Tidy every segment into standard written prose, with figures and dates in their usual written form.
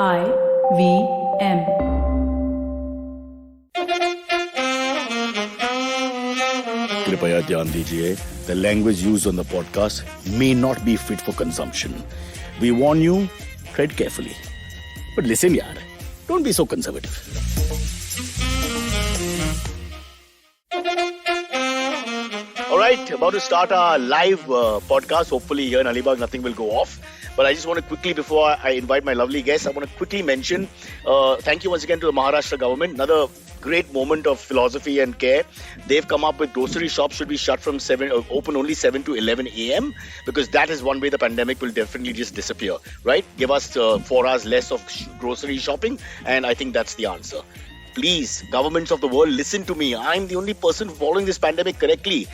IVM. कृपया ध्यान दीजिए, the language used on the podcast may not be fit for consumption. We warn you, tread carefully. But listen yaar, don't be so conservative. Alright, about to start our live podcast. Hopefully here in Alibag nothing will go off. But I just want to quickly, before I invite my lovely guests, I want to quickly mention, thank you once again to the Maharashtra government. Another great moment of philosophy and care. They've come up with grocery shops should be shut from open only 7 to 11 a.m. because that is one way the pandemic will definitely just disappear, right? Give us 4 hours less of grocery shopping, and I think that's the answer. Please, governments of the world, listen to me. I'm the only person following this pandemic correctly.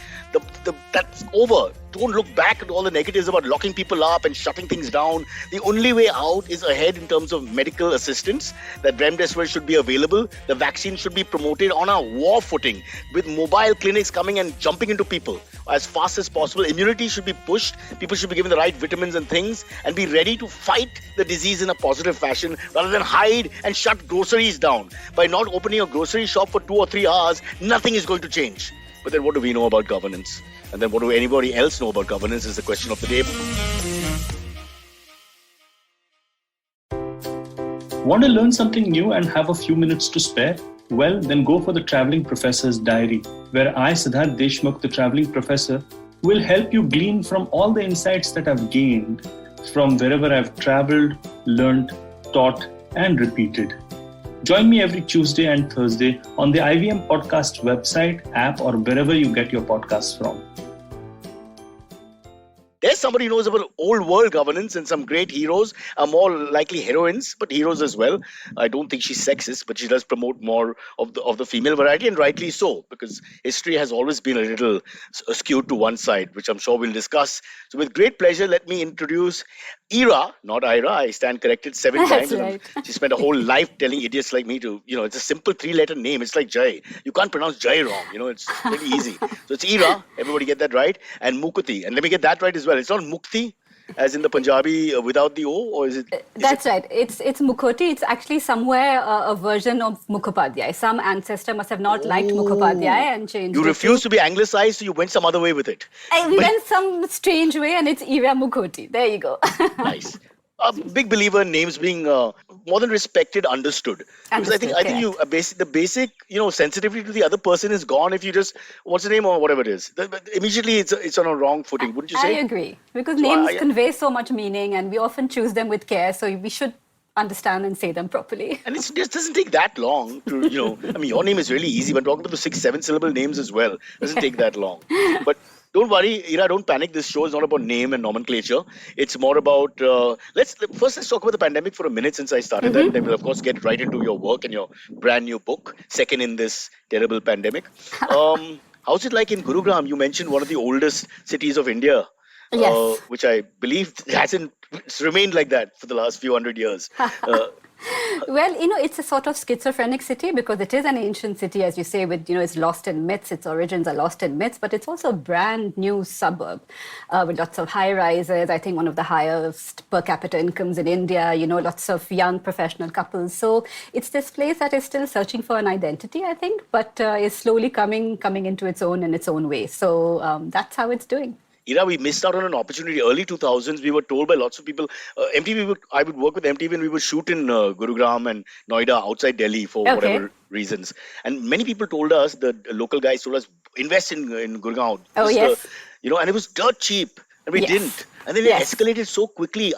That's over. Don't look back at all the negatives about locking people up and shutting things down. The only way out is ahead in terms of medical assistance. That remdesivir should be available. The vaccine should be promoted on a war footing with mobile clinics coming and jumping into people as fast as possible. Immunity should be pushed. People should be given the right vitamins and things and be ready to fight the disease in a positive fashion rather than hide and shut groceries down. By not opening a grocery shop for 2 or 3 hours, nothing is going to change. But then what do we know about governance? And then what do anybody else know about governance is the question of the day. Want to learn something new and have a few minutes to spare? Well, then go for the Traveling Professor's Diary, where I, Siddharth Deshmukh, the Traveling Professor, will help you glean from all the insights that I've gained from wherever I've traveled, learned, taught, and repeated. Join me every Tuesday and Thursday on the IVM Podcast website, app, or wherever you get your podcasts from. There's somebody who knows about old world governance, and some great heroes are more likely heroines, but heroes as well. I don't think she's sexist, but she does promote more of the female variety, and rightly so, because history has always been a little skewed to one side, which I'm sure we'll discuss. So with great pleasure, let me introduce Ira, not Ira. I stand corrected 7 times. Right. She spent a whole life telling idiots like me to, it's a simple 3-letter name. It's like Jai. You can't pronounce Jai wrong. It's really easy. So it's Ira. Everybody get that right. And Mukuti. And let me get that right as well. It's not Mukti, as in the Punjabi without the O, or is it? That's right. It's Mukhoti. It's actually somewhere a version of Mukhopadhyay. Some ancestor must have not liked Mukhopadhyay and changed You it refused to be anglicized, so you went some other way with it. We went some strange way, and it's Ira Mukhoti. There you go. Nice. A big believer in names being more than respected, understood. Because I think you the basic sensitivity to the other person is gone if you just what's the name or whatever it is. Immediately it's on a wrong footing, wouldn't you say? I agree, because names convey so much meaning, and we often choose them with care. So we should understand and say them properly. And it doesn't take that long to your name is really easy, but talking about the 6-7 syllable names as well doesn't take that long. But don't worry, Ira, don't panic. This show is not about name and nomenclature. It's more about, let's talk about the pandemic for a minute since I started that. Then we'll, of course, get right into your work and your brand new book, Second in This Terrible Pandemic. How's it like in Gurugram? You mentioned one of the oldest cities of India. Yes. Which I believe hasn't remained like that for the last few hundred years. Well, it's a sort of schizophrenic city because it is an ancient city, as you say, with, it's lost in myths. Its origins are lost in myths, but it's also a brand new suburb with lots of high rises. I think one of the highest per capita incomes in India, lots of young professional couples. So it's this place that is still searching for an identity, I think, but is slowly coming into its own in its own way. So that's how it's doing. Ira, we missed out on an opportunity. Early 2000s, we were told by lots of people, I would work with MTV and we would shoot in Gurugram and Noida outside Delhi for whatever reasons. And many people told us, the local guys told us, invest in Gurugram. Oh, yes. And it was dirt cheap. And we didn't. And then it escalated so quickly.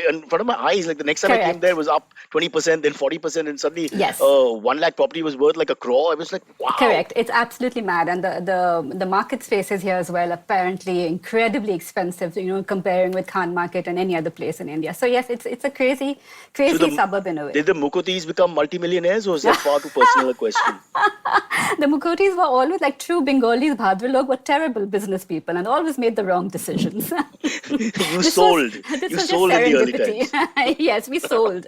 In front of my eyes, like the next time I came there, it was up 20%, then 40%, and suddenly 1 lakh property was worth like a crore. I was like, wow. Correct. It's absolutely mad. And the market spaces here as well, apparently incredibly expensive, comparing with Khan Market and any other place in India. So yes, it's a crazy suburb in a way. Did the Mukhotis become multimillionaires, or was that far too personal a question? The Mukhotis were always like true Bengalis. Bhadra log were terrible business people and always made the wrong decisions. You sold in the early times. Yes, we sold.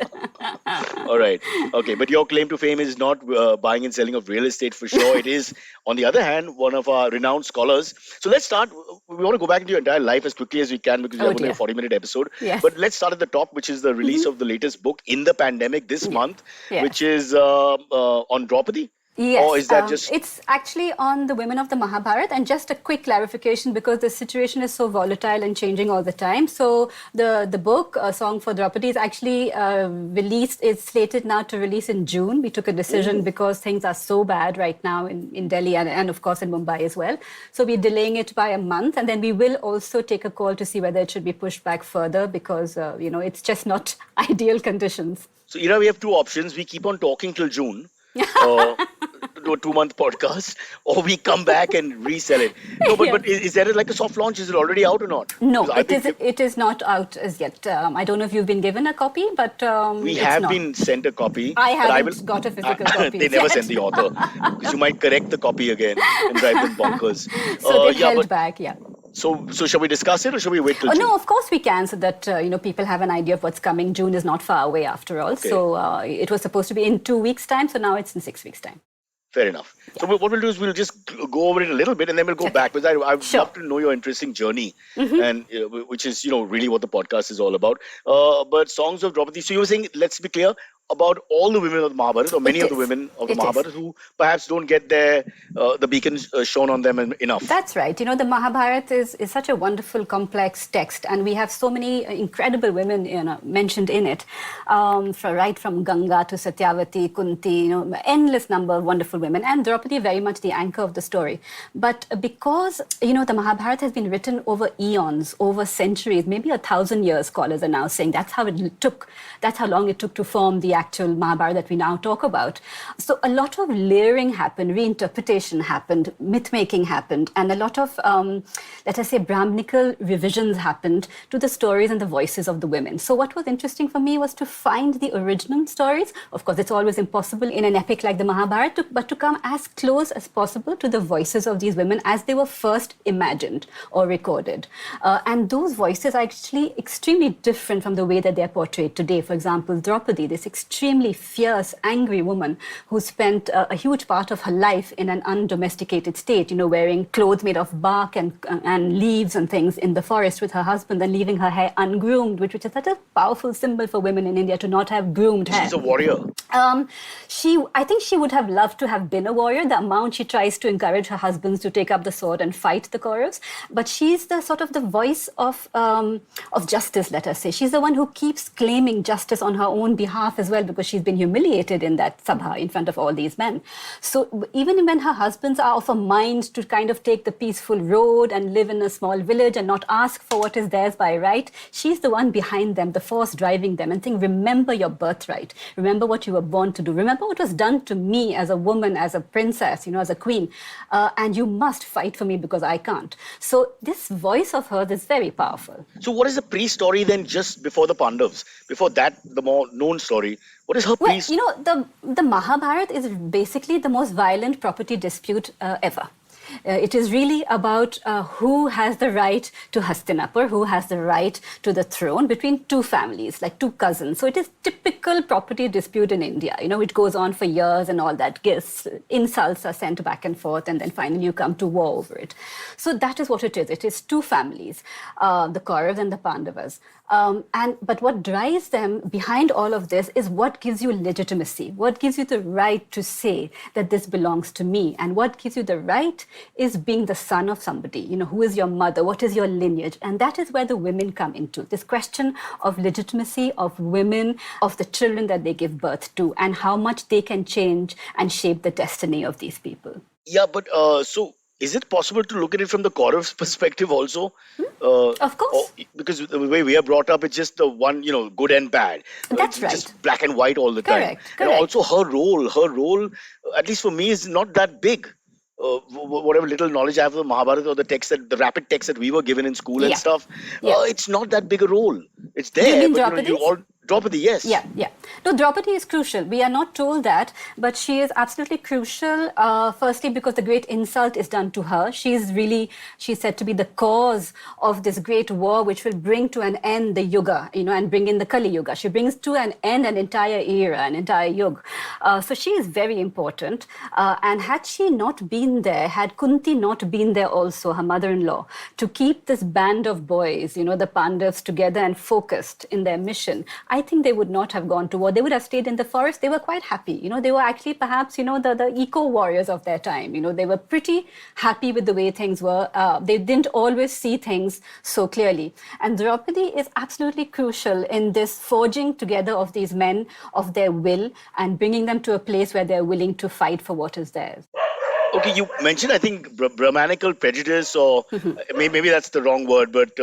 All right. Okay. But your claim to fame is not buying and selling of real estate for sure. It is, on the other hand, one of our renowned scholars. So let's start. We want to go back into your entire life as quickly as we can because we Oh have only a dear. 40-minute episode. Yes. But let's start at the top, which is the release of the latest book in the pandemic this month, Yes. which is on Draupadi. Yes, Or is that just. it's actually on the women of the Mahabharata. And just a quick clarification, because the situation is so volatile and changing all the time. So the book, Song for Draupadi, is actually released. It's slated now to release in June. We took a decision because things are so bad right now in Delhi and of course in Mumbai as well. So we're delaying it by a month, and then we will also take a call to see whether it should be pushed back further because it's just not ideal conditions. So, Ira, we have two options. We keep on talking till June. To do a 2-month podcast, or we come back and resell it. No, but is there like a soft launch? Is it already out or not? No, Because I think it is not out as yet. I don't know if you've been given a copy, but we it's have not. been sent a copy. I but haven't got a physical copy They never yet. send the author because you might correct the copy again and drive them bonkers. So they've held but back, yeah. so shall we discuss it or shall we wait till Oh, June? no, of course we can, so that people have an idea of what's coming. June is not far away after all. Okay. So it was supposed to be in 2 weeks' time, so now it's in 6 weeks' time. Fair enough. So what we'll do is we'll just go over it a little bit and then we'll go back because I'd Sure. love to know your interesting journey and which is really what the podcast is all about. But Songs of Draupadi. So you were saying, let's be clear about all the women of the Mahabharata or many It of the is. women of the It is. Mahabharata who perhaps don't get the beacon shown on them enough. That's right. The Mahabharata is such a wonderful, complex text, and we have so many incredible women mentioned in it, right from Ganga to Satyavati, Kunti, endless number of wonderful women, and Draupadi very much the anchor of the story. But because, the Mahabharata has been written over eons, over centuries, maybe 1,000 years, scholars are now saying that's how long it took to form the actual Mahabharata that we now talk about. So a lot of layering happened, reinterpretation happened, myth-making happened, and a lot of, let us say, Brahminical revisions happened to the stories and the voices of the women. So what was interesting for me was to find the original stories. Of course, it's always impossible in an epic like the Mahabharata, but to come as close as possible to the voices of these women as they were first imagined or recorded. And those voices are actually extremely different from the way that they're portrayed today. For example, Draupadi, this extremely fierce, angry woman who spent a huge part of her life in an undomesticated state, wearing clothes made of bark and leaves and things in the forest with her husband and leaving her hair ungroomed, which is such a powerful symbol for women in India to not have groomed hair. She's a warrior. I think she would have loved to have been a warrior, the amount she tries to encourage her husbands to take up the sword and fight the Kauravas. But she's the sort of the voice of justice, let us say. She's the one who keeps claiming justice on her own behalf as well, because she's been humiliated in that sabha in front of all these men. So even when her husbands are of a mind to kind of take the peaceful road and live in a small village and not ask for what is theirs by right, she's the one behind them, the force driving them, and saying, remember your birthright. Remember what you were born to do. Remember what was done to me as a woman, as a princess, as a queen. And you must fight for me because I can't. So this voice of hers is very powerful. So what is the pre-story then just before the Pandavas? Before that, the more known story. What is her Well, pre? the Mahabharata is basically the most violent property dispute ever. It is really about who has the right to Hastinapur, who has the right to the throne between two families, like two cousins. So it is typical property dispute in India. It goes on for years and all that. Insults are sent back and forth, and then finally you come to war over it. So that is what it is. It is two families, the Kauravas and the Pandavas. But what drives them behind all of this is what gives you legitimacy, what gives you the right to say that this belongs to me, and what gives you the right is being the son of somebody. Who is your mother, what is your lineage? And that is where the women come into this question of legitimacy of women, of the children that they give birth to, and how much they can change and shape the destiny of these people. Yeah, but so is it possible to look at it from the Kaurav's perspective also? Of course. Because the way we are brought up, it's just the one, good and bad. That's It's right. just black and white all the time. Correct, And correct. also her role, at least for me, is not that big. Whatever little knowledge I have of the Mahabharata or the rapid text that we were given in school and Yeah. stuff, Yeah. it's not that big a role. It's You there, mean but Draupadi's? Draupadi, yes. Yeah, yeah. No, Draupadi is crucial. We are not told that, but she is absolutely crucial. Firstly, because the great insult is done to her. She's said to be the cause of this great war, which will bring to an end the Yuga, and bring in the Kali Yuga. She brings to an end an entire era, an entire Yuga. So she is very important. And had she not been there, had Kunti not been there also, her mother-in-law, to keep this band of boys, the Pandavas together and focused in their mission, I think they would not have gone to war. They would have stayed in the forest. They were quite happy. They were actually perhaps, the eco-warriors of their time. They were pretty happy with the way things were. They didn't always see things so clearly. And Draupadi is absolutely crucial in this forging together of these men, of their will, and bringing them to a place where they're willing to fight for what is theirs. Okay, you mentioned, I think, Brahmanical prejudice, or maybe that's the wrong word, but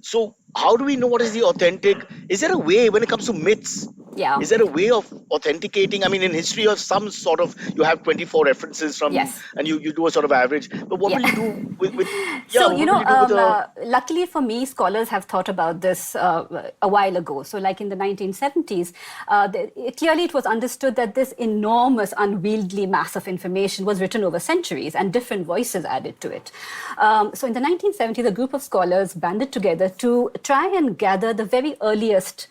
so how do we know what is the authentic? Is there a way when it comes to myths? Yeah. Is there a way of authenticating? I mean, in history, or some sort of, you have 24 references from, Yes. and you do a sort of average. But what will you do with So, what will you do with luckily for me, scholars have thought about this a while ago. So like in the 1970s, clearly it was understood that this enormous, unwieldy mass of information was written over centuries and different voices added to it. So in the 1970s, a group of scholars banded together to try and gather the very earliest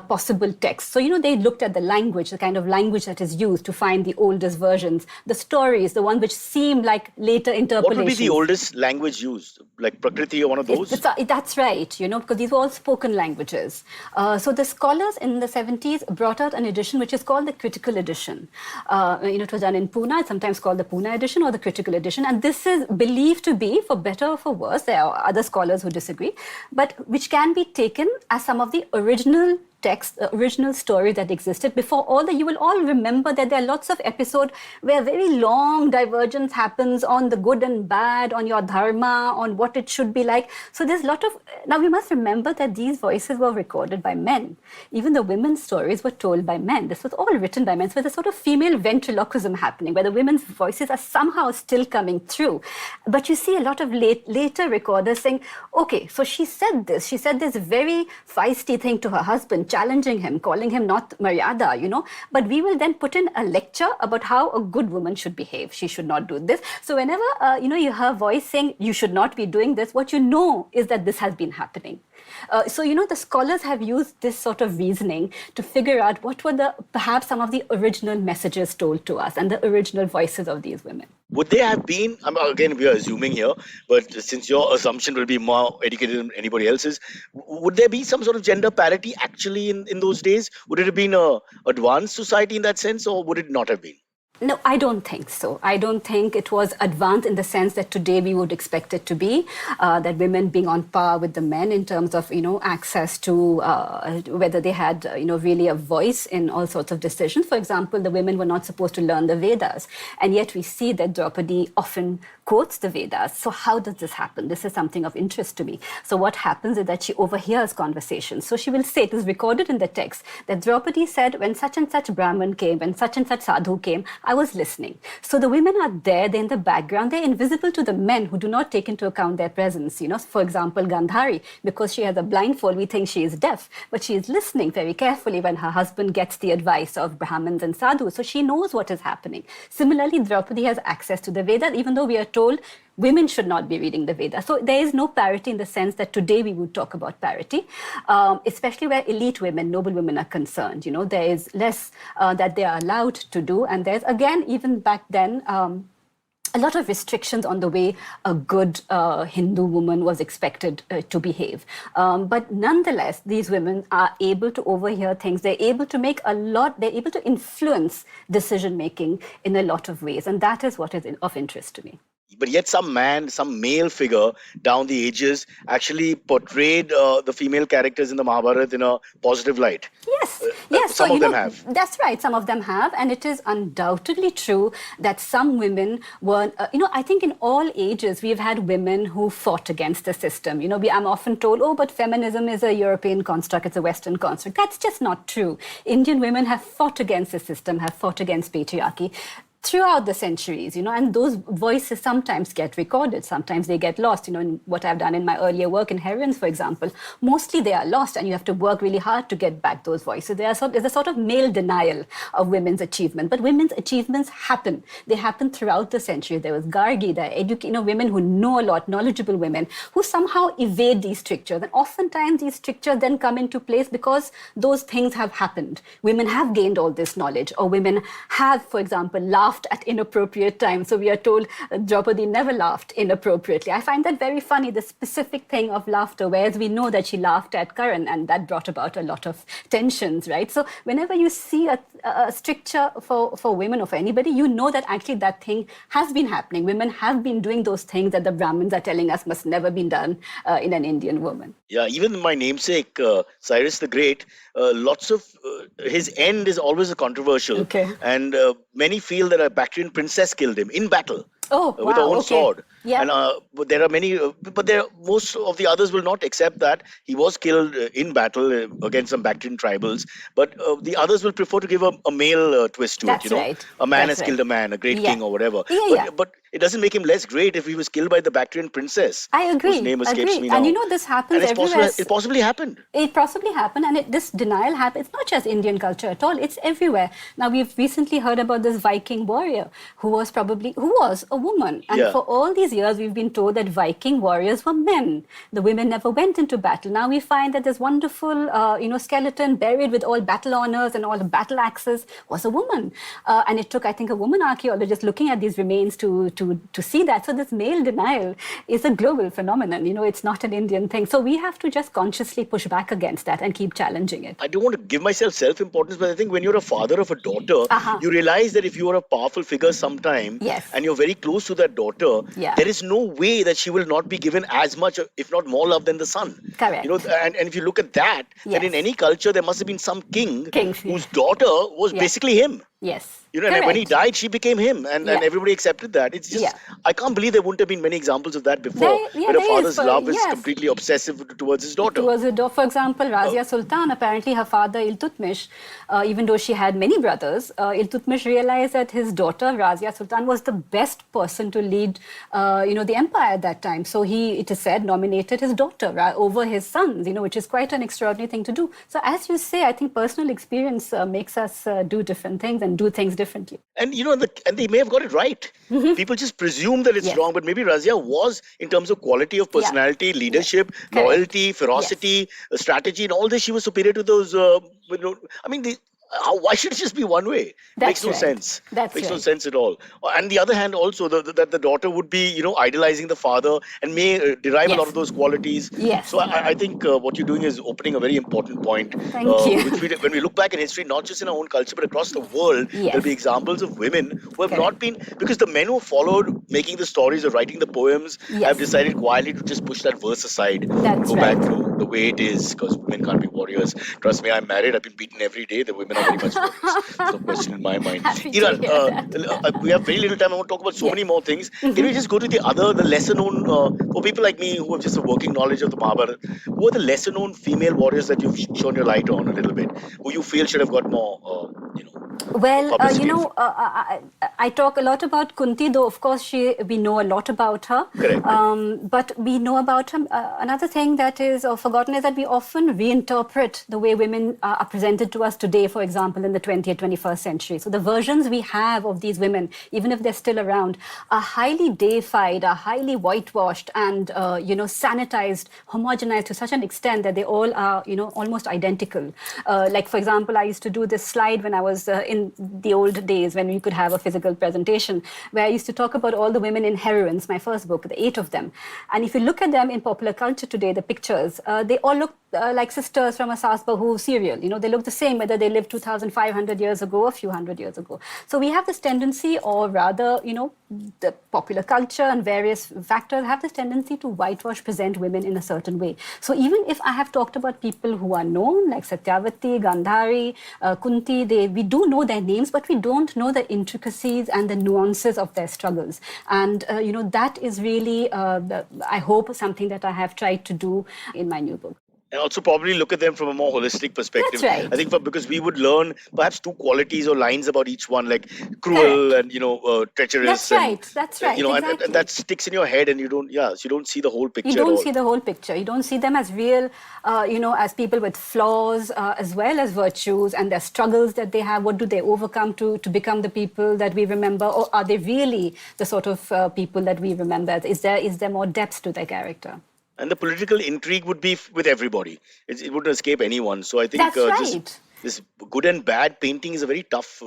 possible texts. So, they looked at the language, the kind of language that is used to find the oldest versions, the stories, the one which seem like later interpolations. What would be the oldest language used? Like Prakriti or one of those? That's right, because these were all spoken languages. So the scholars in the 70s brought out an edition which is called the critical edition. It was done in Pune. It's sometimes called the Pune edition or the critical edition. And this is believed to be, for better or for worse, there are other scholars who disagree, but which can be taken as some of the original text, the original story that existed before all that. You will all remember that there are lots of episodes where very long divergence happens on the good and bad, on your dharma, on what it should be like. So there's a lot of, now we must remember that these voices were recorded by men. Even the women's stories were told by men. This was all written by men. So there's a sort of female ventriloquism happening where the women's voices are somehow still coming through. But you see a lot of later recorders saying, okay, so she said this very feisty thing to her husband, challenging him, calling him not Maryada, but we will then put in a lecture about how a good woman should behave. She should not do this. So whenever, you hear a voice saying you should not be doing this, what you know is that this has been happening. So, the scholars have used this sort of reasoning to figure out what were perhaps some of the original messages told to us and the original voices of these women. Would they have been, again, we are assuming here, but since your assumption will be more educated than anybody else's, would there be some sort of gender parity actually in those days? Would it have been an advanced society in that sense, or would it not have been? No, I don't think so. I don't think it was advanced in the sense that today we would expect it to be, that women being on par with the men in terms of, access to whether they had, really a voice in all sorts of decisions. For example, the women were not supposed to learn the Vedas. And yet we see that Draupadi often quotes the Vedas. So how does this happen? This is something of interest to me. So what happens is that she overhears conversations. So she will say, it is recorded in the text, that Draupadi said, when such and such Brahman came, when such and such sadhu came, I was listening. So the women are there, they're in the background, they're invisible to the men who do not take into account their presence. For example, Gandhari, because she has a blindfold, we think she is deaf, but she is listening very carefully when her husband gets the advice of Brahmins and sadhus. So she knows what is happening. Similarly, Draupadi has access to the Vedas, even though we are told women should not be reading the Vedas. So there is no parity in the sense that today we would talk about parity, especially where elite women, noble women are concerned. There is less that they are allowed to do. And there's, again, even back then, a lot of restrictions on the way a good Hindu woman was expected to behave. But nonetheless, these women are able to overhear things. They're able to they're able to influence decision-making in a lot of ways. And that is what is of interest to me. But yet some male figure down the ages actually portrayed the female characters in the Mahabharata in a positive light. Yes. Some of them have. That's right. Some of them have. And it is undoubtedly true that some women were, I think in all ages, we've had women who fought against the system. I'm often told, but feminism is a European construct, it's a Western construct. That's just not true. Indian women have fought against the system, have fought against patriarchy. throughout the centuries, and those voices sometimes get recorded, sometimes they get lost. In what I've done in my earlier work in Heroines, for example, mostly they are lost, and you have to work really hard to get back those voices. There's a sort of male denial of women's achievement, but women's achievements happen. They happen throughout the century. There was Gargi, women who know a lot, knowledgeable women who somehow evade these strictures, and oftentimes these strictures then come into place because those things have happened. Women have gained all this knowledge, or women have, for example, laughed at inappropriate times. So we are told Draupadi never laughed inappropriately. I find that very funny, the specific thing of laughter, whereas we know that she laughed at Karan, and that brought about a lot of tensions, right? So whenever you see a stricture for women or for anybody, you know that actually that thing has been happening. Women have been doing those things that the Brahmins are telling us must never be done in an Indian woman. Yeah, even my namesake, Cyrus the Great, lots of his end is always a controversial. Okay. And many feel that a Bactrian princess killed him in battle. Oh, With her wow, own okay. sword. Yeah. And but there are many, most of the others will not accept that he was killed in battle against some Bactrian tribals. But the others will prefer to give a male twist to That's it. right. A man That's has killed right. a man, a great Yeah. king or whatever. Yeah, But it doesn't make him less great if he was killed by the Bactrian princess. I agree. Whose name escapes me now. And this happens And everywhere. it possibly happened. It possibly happened, and this denial happens. It's not just Indian culture at all. It's everywhere. Now, we've recently heard about this Viking warrior who was a woman. And Yeah. for all these years, we've been told that Viking warriors were men. The women never went into battle. Now we find that this wonderful, skeleton buried with all battle honors and all the battle axes was a woman. And it took, I think, a woman archaeologist looking at these remains to see that. So this male denial is a global phenomenon. It's not an Indian thing. So we have to just consciously push back against that and keep challenging it. I don't want to give myself self-importance, but I think when you're a father of a daughter, you realize that if you are a powerful figure sometime, Yes. and you're very close to that daughter, Yeah. there is no way that she will not be given as much, if not more love than the son. Correct. And if you look at that, then in Yes. any culture, there must have been some king Kings, yeah. whose daughter was Yeah. basically him. Yes. And when he Correct. died, she became him, and Yeah. everybody accepted that. It's just, Yeah. I can't believe there wouldn't have been many examples of that before, where a there is, father's but love is yes. completely obsessive towards his daughter. For example, Razia Sultan, apparently her father Iltutmish, even though she had many brothers, Iltutmish realized that his daughter Razia Sultan was the best person to lead, the empire at that time. So he, it is said, nominated his daughter over his sons, which is quite an extraordinary thing to do. So as you say, I think personal experience makes us do different things and do things differently. And and they may have got it right. People just presume that it's Yes. wrong, but maybe Razia was, in terms of quality of personality, leadership, Correct. loyalty, ferocity, strategy, and all this, she was superior to those. Why should it just be one way? That's Makes no right. sense. That's Makes no right. sense at all. And the other hand, also that the daughter would be, idolizing the father and may derive a Yes. lot of those qualities. Yes. So I think what you're doing is opening a very important point. Thank you. When we look back in history, not just in our own culture but across the world, Yes. there'll be examples of women who have Correct. not been, because the men who followed making the stories or writing the poems Yes. have decided quietly to just push that verse aside, That's go right. back to the way it is, because women can't be warriors. Trust me, I'm married. I've been beaten every day. The women are very much warriors. No question in my mind. Happy to Iran, hear we have very little time. I want to talk about so many more things. Can we just go to the lesser known, for people like me who have just a working knowledge of the Mahabharata, who are the lesser known female warriors that you've shown your light on a little bit, who you feel should have got more, Well, publicity? I talk a lot about Kunti, though of course we know a lot about her. Correct. But we know about her. Another thing that is forgotten is that we often reinterpret the way women are presented to us today, for example, in the 20th, 21st century. So the versions we have of these women, even if they're still around, are highly deified, are highly whitewashed and, sanitized, homogenized to such an extent that they all are, almost identical. Like, for example, I used to do this slide when I was in the old days when we could have a physical presentation, where I used to talk about all the women in Heroines, my first book, the 8 of them. And if you look at them in popular culture today, the pictures, they all look like sisters from a Saas Bahu serial. They look the same whether they lived 2,500 years ago or a few hundred years ago. So we have this tendency, or rather, the popular culture and various factors have this tendency to whitewash, present women in a certain way. So even if I have talked about people who are known, like Satyavati, Gandhari, Kunti, we do know their names, but we don't know the intricacies and the nuances of their struggles. And, that is really, I hope, something that I have tried to do in my new book. And also probably look at them from a more holistic perspective. That's right. I think because we would learn perhaps two qualities or lines about each one, like cruel Correct. and treacherous, That's and right. That's right. and that Exactly. sticks in your head, and so you don't see the whole You picture at don't all. see the whole picture. You don't see them as real, as people with flaws as well as virtues, and their struggles that they have. What do they overcome to become the people that we remember, or are they really the sort of people that we remember? Is there more depth to their character? And the political intrigue would be with everybody. It wouldn't escape anyone. So I think That's right. this good and bad painting is a very tough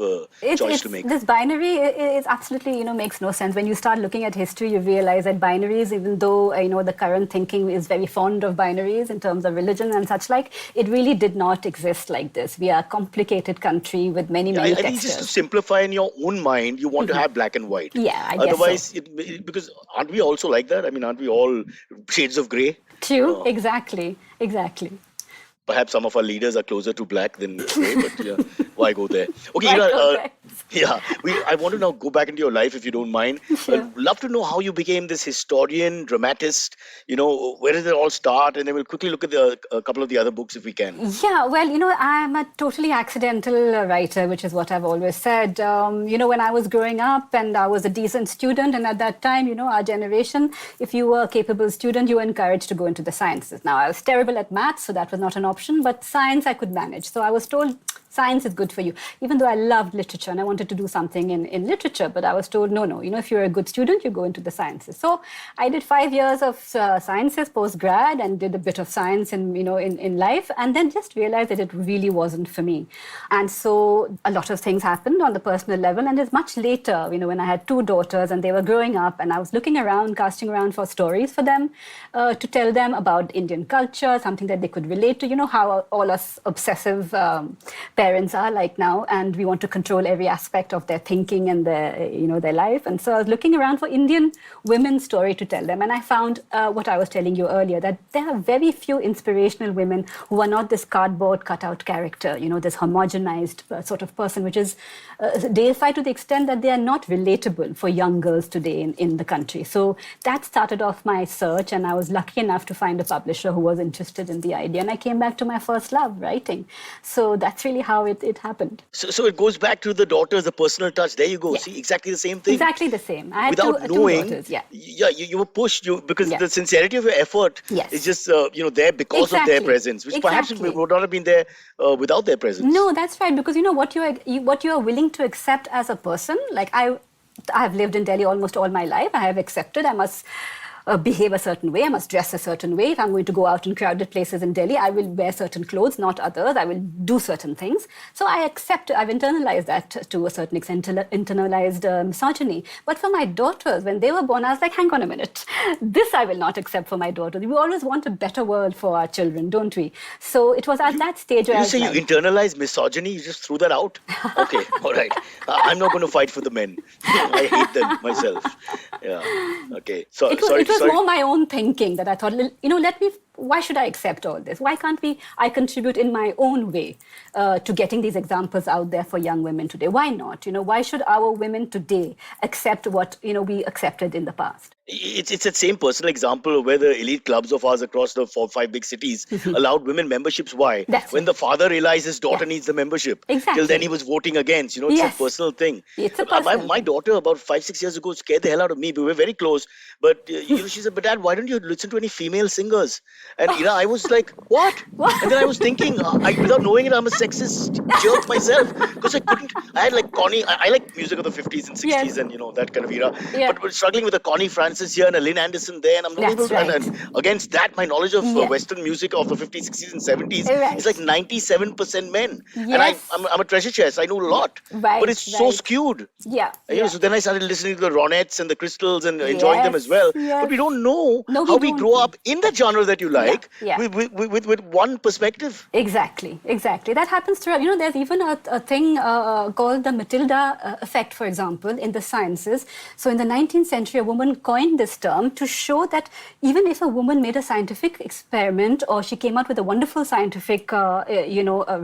choice to make. This binary is absolutely, makes no sense. When you start looking at history, you realize that binaries, even though, the current thinking is very fond of binaries in terms of religion and such like, it really did not exist like this. We are a complicated country with many, Yeah, many I think just to textures. simplify in your own mind, you want to have black and white. Yeah, I guess so. Otherwise, because aren't we also like that? I mean, aren't we all shades of grey? True, exactly. Perhaps some of our leaders are closer to black than grey, but yeah, why go there? Okay, Why Ira, go there? yeah, I want to now go back into your life if you don't mind. Sure. Love to know how you became this historian, dramatist. Where did it all start? And then we'll quickly look at a couple of the other books if we can. Yeah, well, I'm a totally accidental writer, which is what I've always said. When I was growing up and I was a decent student, and at that time, our generation, if you were a capable student, you were encouraged to go into the sciences. Now, I was terrible at maths, so that was not an option, but science I could manage. So I was told science is good for you, even though I loved literature and I wanted to do something in literature, but I was told, no, if you're a good student, you go into the sciences. So I did 5 years of sciences post-grad and did a bit of science in life, and then just realized that it really wasn't for me. And so a lot of things happened on the personal level, and it's much later, when I had 2 daughters and they were growing up, and I was looking around, casting around for stories for them to tell them about Indian culture, something that they could relate to, how all us obsessive parents are like now, and we want to control every aspect of their thinking and their life. And so I was looking around for Indian women's story to tell them, and I found what I was telling you earlier, that there are very few inspirational women who are not this cardboard cutout character, this homogenized sort of person, which is deified to the extent that they are not relatable for young girls today in the country. So that started off my search, and I was lucky enough to find a publisher who was interested in the idea, and I came back to my first love, writing. So that's really how it happened. So it goes back to the daughters, the personal touch. There you go. Yeah. See, exactly the same thing. Exactly the same. I had Without two knowing, daughters, yeah. You were pushed. Because Yeah. the sincerity of your effort Yes. is just there because of their Exactly. presence, which perhaps Exactly. would not have been there without their presence. No, that's right. Because what you are willing to accept as a person. Like I have lived in Delhi almost all my life. I have accepted I must behave a certain way. I must dress a certain way. If I'm going to go out in crowded places in Delhi, I will wear certain clothes, not others. I will do certain things. So I accept. I've internalized that to a certain extent, internalized misogyny. But for my daughters, when they were born, I was like, hang on a minute. This I will not accept for my daughters. We always want a better world for our children, don't we? So it was at that stage where I You was say like, you internalized misogyny, you just threw that out? Okay, all right. I'm not going to fight for the men. I hate them myself. Yeah, okay. So, it was sorry. more my own thinking that I thought, why should I accept all this? Why can't I contribute in my own way to getting these examples out there for young women today? Why not? Why should our women today accept what, we accepted in the past? It's that same personal example where the elite clubs of ours across the 4-5 big cities allowed women memberships. Why? That's When it. the father realized his daughter Yeah. needs the membership. Exactly. Till then he was voting against. It's Yes. a personal thing. It's a personal My thing. daughter about 5-6 years ago scared the hell out of me. We were very close. But she said, but Dad, why don't you listen to any female singers? And I was like, what? And then I was thinking, without knowing it, I'm a sexist jerk myself. Because I had like Connie, I like music of the 50s and 60s Yes. and that kind of era. Yeah. But we're struggling with a Connie Francis here and a Lynn Anderson there, and I'm not That's able to. right. And against that, my knowledge of Yeah. Western music of the 50s, 60s, and 70s Right. is like 97% men. And Yes. I'm a treasure chest. I know a lot, Right, but it's so right. skewed. Yeah. So then I started listening to the Ronettes and the Crystals and enjoying them Yes, as well. yes. But we don't know No, we how we don't. grow up in that genre that you like yeah. with one perspective. Exactly. That happens throughout. There's even a thing called the Matilda effect, for example, in the sciences. So in the 19th century, a woman coined this term to show that even if a woman made a scientific experiment or she came out with a wonderful scientific,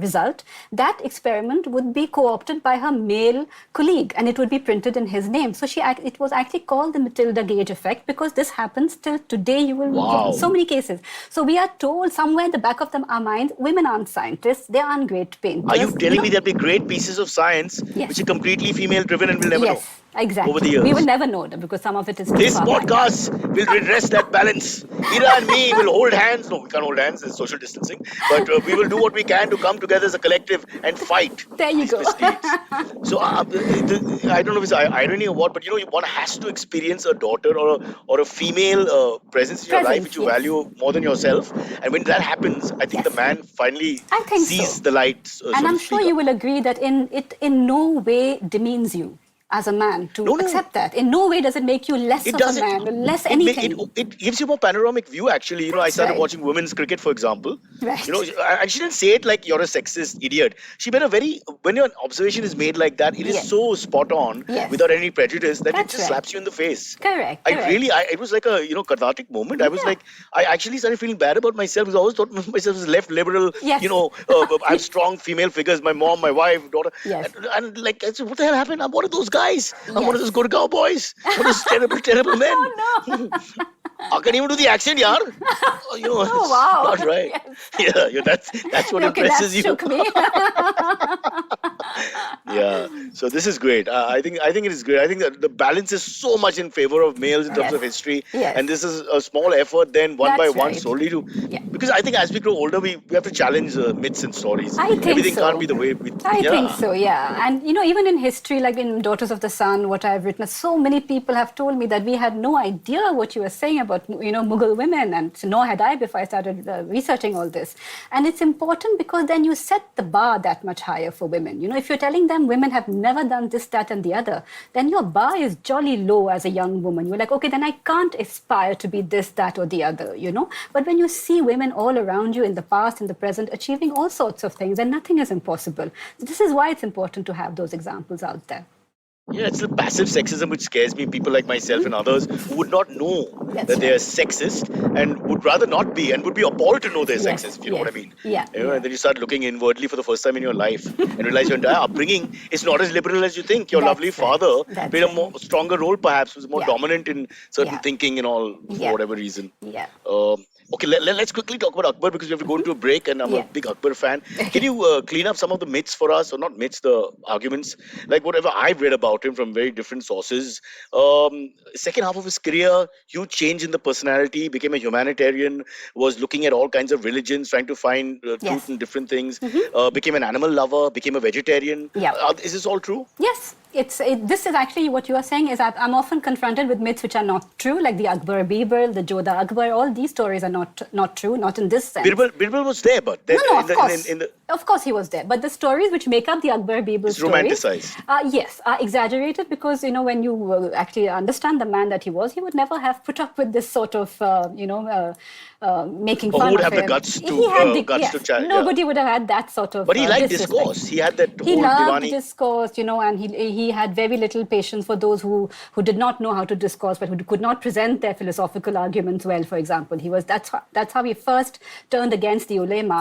result, that experiment would be co-opted by her male colleague and it would be printed in his name. So it was actually called the Matilda Gage effect because this happens till today. You will Wow. so many cases. So we are told somewhere in the back of our minds, women aren't scientists, they aren't great painters. Are you telling me there'll be great pieces of science Yes. which are completely female-driven and we'll never know? Yes, exactly. Over the years. We will never know them because some of it is too This far back. podcast will redress that balance. Ira and me will hold hands. No, we can't hold hands. There's social distancing. But we will do what we can to come together as a collective and fight There you these go. misdeeds. So I don't know if it's irony or what, but one has to experience a daughter or a female presence in your life which you yes. value more than yourself. And when that happens, I think Yes. the man finally I think sees so. the light. And I'm sure you will agree that it in no way demeans you as a man to No. accept that. In no way does it make you less It of doesn't. a man, or less It, anything. it gives you more panoramic view. Actually, I That's started right. watching women's cricket, for example. Right. And she didn't say it like you're a sexist idiot. She made when your observation is made like that, it is Yes. so spot on, Yes. without any prejudice, that That's it just right. slaps you in the face. Correct. It was like a cathartic moment. I was Yeah. like, I actually started feeling bad about myself because I always thought myself as left liberal. Yes. I have strong female figures, my mom, my wife, daughter, Yes. and like, I said, what the hell happened? I'm one of those guys. I'm one of Yes. those good cowboys. One of those terrible men. Oh no! I can even do the accent, yaar. Oh wow! Not right. Yeah, that's what Okay, impresses that you. shook me. Yeah, so this is great. I think it is great. I think that the balance is so much in favor of males in terms Yes. of history, Yes. and this is a small effort then one by That's one right. slowly to. Yeah. Because I think as we grow older, we have to challenge myths and stories. I think Everything so. can't be the way we. I yeah. think so, yeah. And even in history, like in Daughters of the Sun, what I've written, so many people have told me that we had no idea what you were saying about Mughal women, and nor had I before I started researching all this. And it's important because then you set the bar that much higher for women. If you're telling them women have never done this, that, and the other, then your bar is jolly low as a young woman. You're like, okay, then I can't aspire to be this, that, or the other. But when you see women all around you in the past and the present achieving all sorts of things, then nothing is impossible. This is why it's important to have those examples out there. Yeah, it's the passive sexism which scares me. People like myself and others who would not know That's that they are right. sexist and would rather not be and would be appalled to know they're Yes, sexist, if you know what I mean. Yeah, yeah. And then you start looking inwardly for the first time in your life and realize your entire upbringing is not as liberal as you think. Your That's lovely right. father That's played a right. more stronger role, perhaps, was more Yeah. dominant in certain Yeah. thinking and all, for Yeah. whatever reason. Yeah. Okay, let's quickly talk about Akbar because we have to go into a break and I'm a Yeah. big Akbar fan. Can you clean up some of the myths for us, or not myths, the arguments? Like whatever I've read about him from very different sources. Second half of his career, huge change in the personality, became a humanitarian, was looking at all kinds of religions, trying to find truth Yes. in different things, became an animal lover, became a vegetarian. Yeah. Is this all true? Yes, this is actually what you are saying is that I'm often confronted with myths which are not true, like the Akbar Birbal, the Jodha Akbar. All these stories are not true, not in this sense. Birbal was there, but then No, of course. in the Of course he was there. But the stories which make up the Akbar Birbal It's stories... romanticized. Yes, are exaggerated because, when you actually understand the man that he was, he would never have put up with this sort of, making Or fun who would of have the him. guts to- He had guts to yeah. Nobody would have had that sort of But he liked disrespect. discourse. He had that He whole loved Diwani. discourse, and he had very little patience for those who did not know how to discourse, but who could not present their philosophical arguments well. For example, that's how he first turned against the ulema,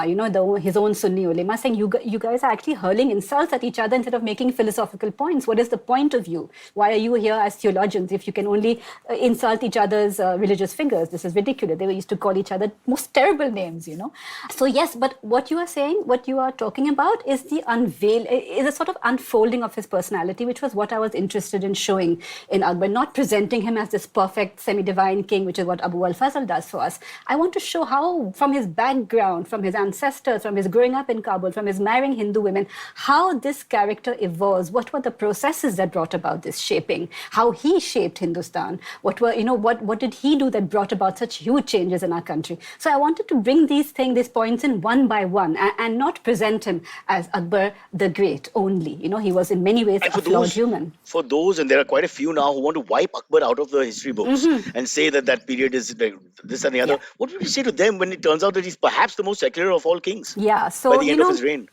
his own Sunni ulema, saying you guys are actually hurling insults at each other instead of making philosophical points. What is the point of you? Why are you here as theologians if you can only insult each other's religious figures? This is ridiculous. They used to call each other most terrible names, So yes, but what you are saying, what you are talking about is is a sort of unfolding of his personality, which was what I was interested in showing in Akbar, not presenting him as this perfect semi-divine king, which is what Abu al-Fazl does for us. I want to show how, from his background, from his ancestors, from his growing up in Kabul, from his marrying Hindu women, how this character evolves, what were the processes that brought about this shaping, how he shaped Hindustan, what did he do that brought about such huge changes in our country. So I wanted to bring these points in one by one and not present him as Akbar the Great only. He was in many ways And a flawed human. For those, and there are quite a few now who want to wipe Akbar out of the history books and say that period is like this and the other. Yeah. What would you say to them when it turns out that he's perhaps the most secular of all kings Yeah, so by the end of his reign?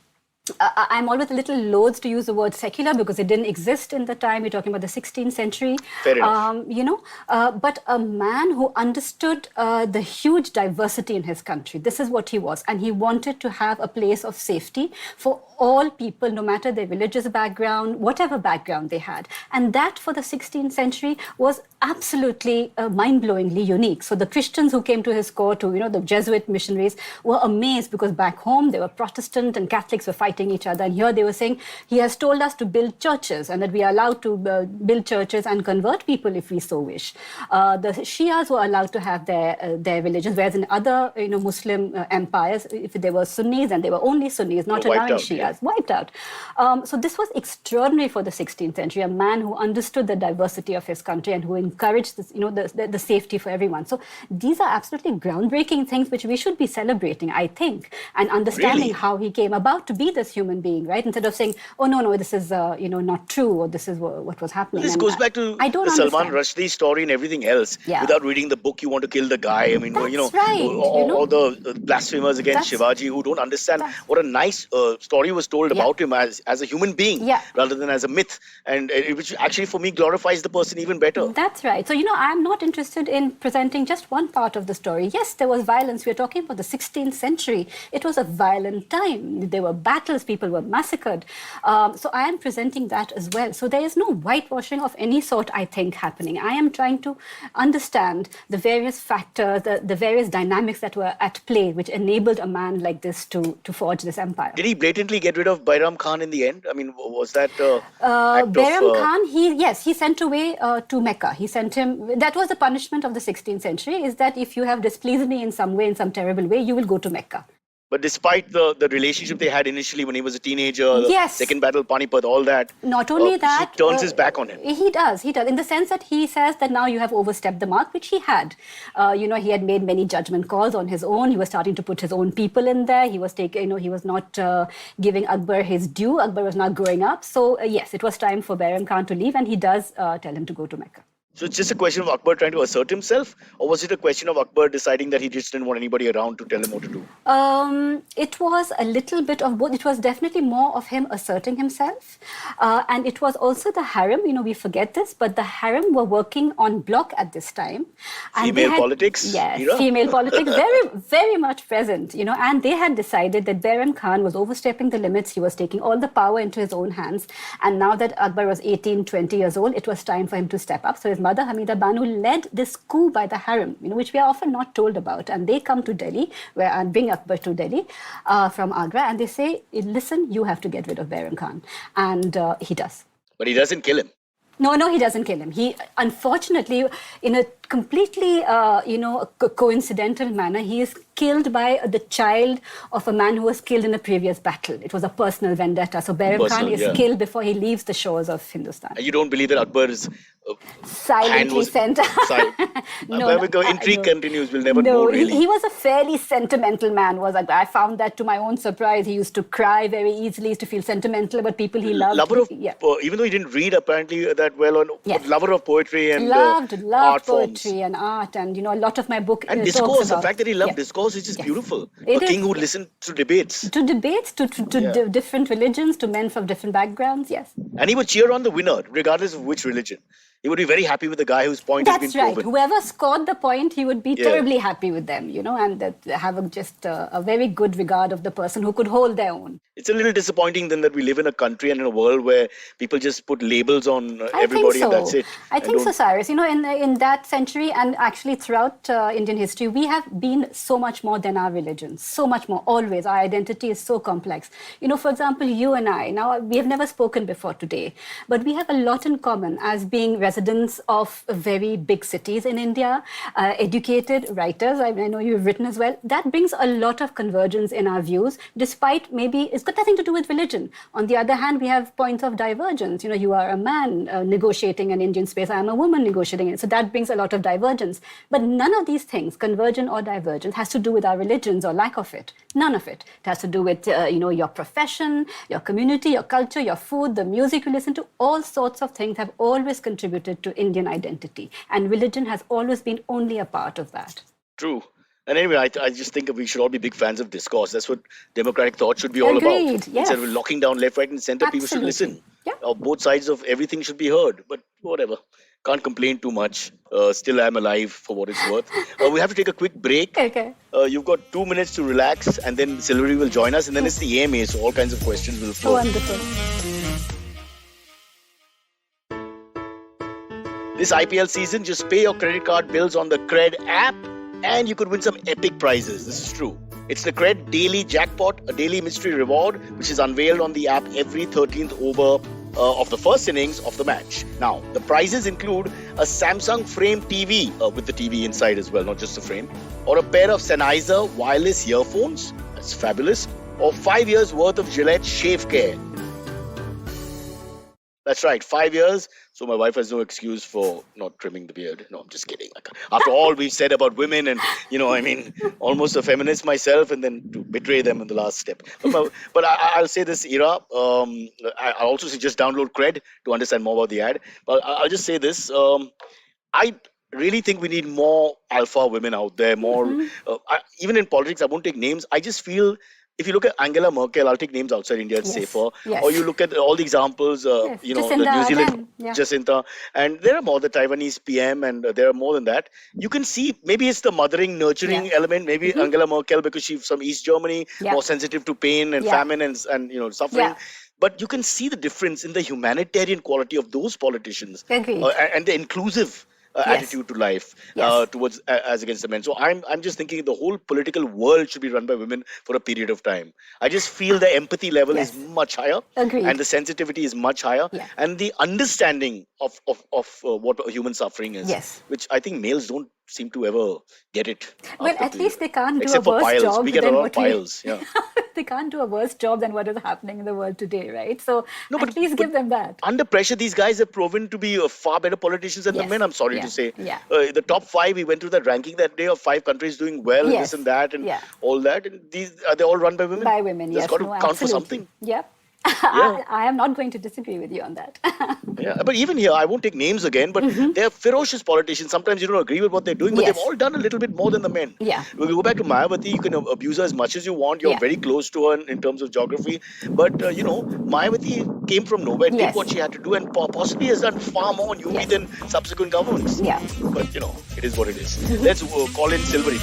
I'm always a little loath to use the word secular because it didn't exist in the time. We're talking about the 16th century. Fair enough. But a man who understood the huge diversity in his country. This is what he was. And he wanted to have a place of safety for all people, no matter their religious background, whatever background they had. And that for the 16th century was absolutely mind-blowingly unique. So the Christians who came to his court, the Jesuit missionaries, were amazed because back home they were Protestant and Catholics were fighting each other. And here they were saying, he has told us to build churches and that we are allowed to build churches and convert people if we so wish. The Shias were allowed to have their religions, whereas in other Muslim empires, if there were Sunnis and they were only Sunnis, not allowing Shias, wiped out. So this was extraordinary for the 16th century, a man who understood the diversity of his country and who encouraged this, the safety for everyone. So these are absolutely groundbreaking things which we should be celebrating, I think, and understanding how he came about to be this human being, right? Instead of saying, oh, no, this is, not true, or this is what was happening. This goes back to the Salman Rushdie story and everything else. Yeah. Without reading the book, you want to kill the guy. I mean, That's right. All the blasphemers against Shivaji who don't understand what a nice story was told about him as a human being rather than as a myth, and which actually for me glorifies the person even better. That's right. So, I'm not interested in presenting just one part of the story. Yes, there was violence. We're talking about the 16th century. It was a violent time. There were battles. People were massacred. So I am presenting that as well. So there is no whitewashing of any sort, I think, happening. I am trying to understand the various factors, the various dynamics that were at play, which enabled a man like this to forge this empire. Did he blatantly get rid of Bairam Khan in the end? I mean, was that Bairam Khan, he sent away to Mecca. He sent him, that was the punishment of the 16th century, is that if you have displeased me in some way, in some terrible way, you will go to Mecca. But despite the relationship they had initially when he was a teenager, the second battle, Panipat, all that. Not only that. He turns his back on him. He does. In the sense that he says that now you have overstepped the mark, which he had. He had made many judgment calls on his own. He was starting to put his own people in there. He was he was not giving Akbar his due. Akbar was not growing up. So yes, it was time for Bairam Khan to leave, and he does tell him to go to Mecca. So it's just a question of Akbar trying to assert himself, or was it a question of Akbar deciding that he just didn't want anybody around to tell him what to do? It was a little bit of both. It was definitely more of him asserting himself. And it was also the harem, we forget this, but the harem were working on block at this time. And female politics? Yes, female politics, very, very much present, and they had decided that Bairam Khan was overstepping the limits. He was taking all the power into his own hands. And now that Akbar was 18, 20 years old, it was time for him to step up. So his mother, Hamida Banu, led this coup by the harem, which we are often not told about. And they come to Delhi, and bring Akbar to Delhi from Agra, and they say, listen, you have to get rid of Bairam Khan. And he does. But he doesn't kill him. No, he doesn't kill him. He, unfortunately, in a completely, coincidental manner, he is killed by the child of a man who was killed in a previous battle. It was a personal vendetta. So Bairam Khan is killed before he leaves the shores of Hindustan. And you don't believe that Akbar's silently sent. Intrigue continues. We'll never know. Really. He was a fairly sentimental man. Was Akbar? I found that to my own surprise. He used to cry very easily. He used to feel sentimental about people he loved. Lover of, even though he didn't read apparently that well, but lover of poetry and loved art poetry forms. And art, and a lot of my book and discourse. The fact that he loved discourse is just beautiful. A king who listened to debates, to different religions, to men from different backgrounds. Yes, and he would cheer on the winner regardless of which religion. He would be very happy with the guy whose point has been proven. That's right. Whoever scored the point, he would be terribly happy with them, and that have a very good regard of the person who could hold their own. It's a little disappointing then that we live in a country and in a world where people just put labels on everybody and that's it. I think so, Cyrus. In that century and actually throughout Indian history, we have been so much more than our religions. So much more, always. Our identity is so complex. For example, you and I, now we have never spoken before today, but we have a lot in common as being residents of very big cities in India, educated writers. I know you've written as well. That brings a lot of convergence in our views, despite maybe it's got nothing to do with religion. On the other hand, we have points of divergence. You are a man negotiating an Indian space. I am a woman negotiating it. So that brings a lot of divergence. But none of these things, convergent or divergent, has to do with our religions or lack of it. None of it. It has to do with, your profession, your community, your culture, your food, the music you listen to. All sorts of things have always contributed to Indian identity, and religion has always been only a part of that. True. And anyway, I just think we should all be big fans of discourse. That's what democratic thought should be all about. Agreed, yes. Instead of locking down left, right, and center, people should Absolutely. listen. Yeah. Both sides of everything should be heard. But whatever. Can't complain too much. Still, I'm alive for what it's worth. We have to take a quick break. Okay. You've got 2 minutes to relax, and then Silvery will join us, and then it's the AMA, so all kinds of questions will flow. Wonderful. This IPL season, just pay your credit card bills on the Cred app and you could win some epic prizes. This is true. It's the Cred Daily Jackpot, a daily mystery reward which is unveiled on the app every 13th over of the first innings of the match. Now, the prizes include a Samsung Frame TV with the TV inside as well, not just the frame, or a pair of Sennheiser wireless earphones. That's fabulous. Or 5 years worth of Gillette shave care. That's right, 5 years. So my wife has no excuse for not trimming the beard. No, I'm just kidding. After all we've said about women and, almost a feminist myself and then to betray them in the last step. But I'll say this, Ira, I'll also suggest download Cred to understand more about the ad. But I'll just say this. I really think we need more alpha women out there, more, even in politics, I won't take names. I just feel, if you look at Angela Merkel, I'll take names outside India, it's safer. Yes. Or you look at all the examples, the New Zealand, Jacinta, and there are more, the Taiwanese PM, and there are more than that. You can see, maybe it's the mothering, nurturing element, maybe Angela Merkel, because she's from East Germany, more sensitive to pain and famine and suffering. Yeah. But you can see the difference in the humanitarian quality of those politicians and the inclusive attitude to life towards as against the men. So I'm just thinking the whole political world should be run by women for a period of time. I just feel the empathy level is much higher. Agreed. And the sensitivity is much higher, and the understanding of what human suffering is, which I think males don't seem to ever get it. Well, at least they can't do except a for worse piles. job We get a than lot what of piles. Yeah. They can't do a worse job than what is happening in the world today, right? So but give them that. Under pressure, these guys have proven to be far better politicians than the men, I'm sorry to say. Yeah. The top 5, we went through that ranking that day of 5 countries doing well, this and that, and all that. And these they're all run by women. By women, That's got to count for something. Yep. I am not going to disagree with you on that. But even here, I won't take names again, but they're ferocious politicians. Sometimes you don't agree with what they're doing, but they've all done a little bit more than the men. Yeah. We go back to Mayawati, you can abuse her as much as you want. You're very close to her in terms of geography. But, Mayawati came from nowhere, did what she had to do, and possibly has done far more on UP than subsequent governments. Yeah. But, it is what it is. Let's call in Silvery.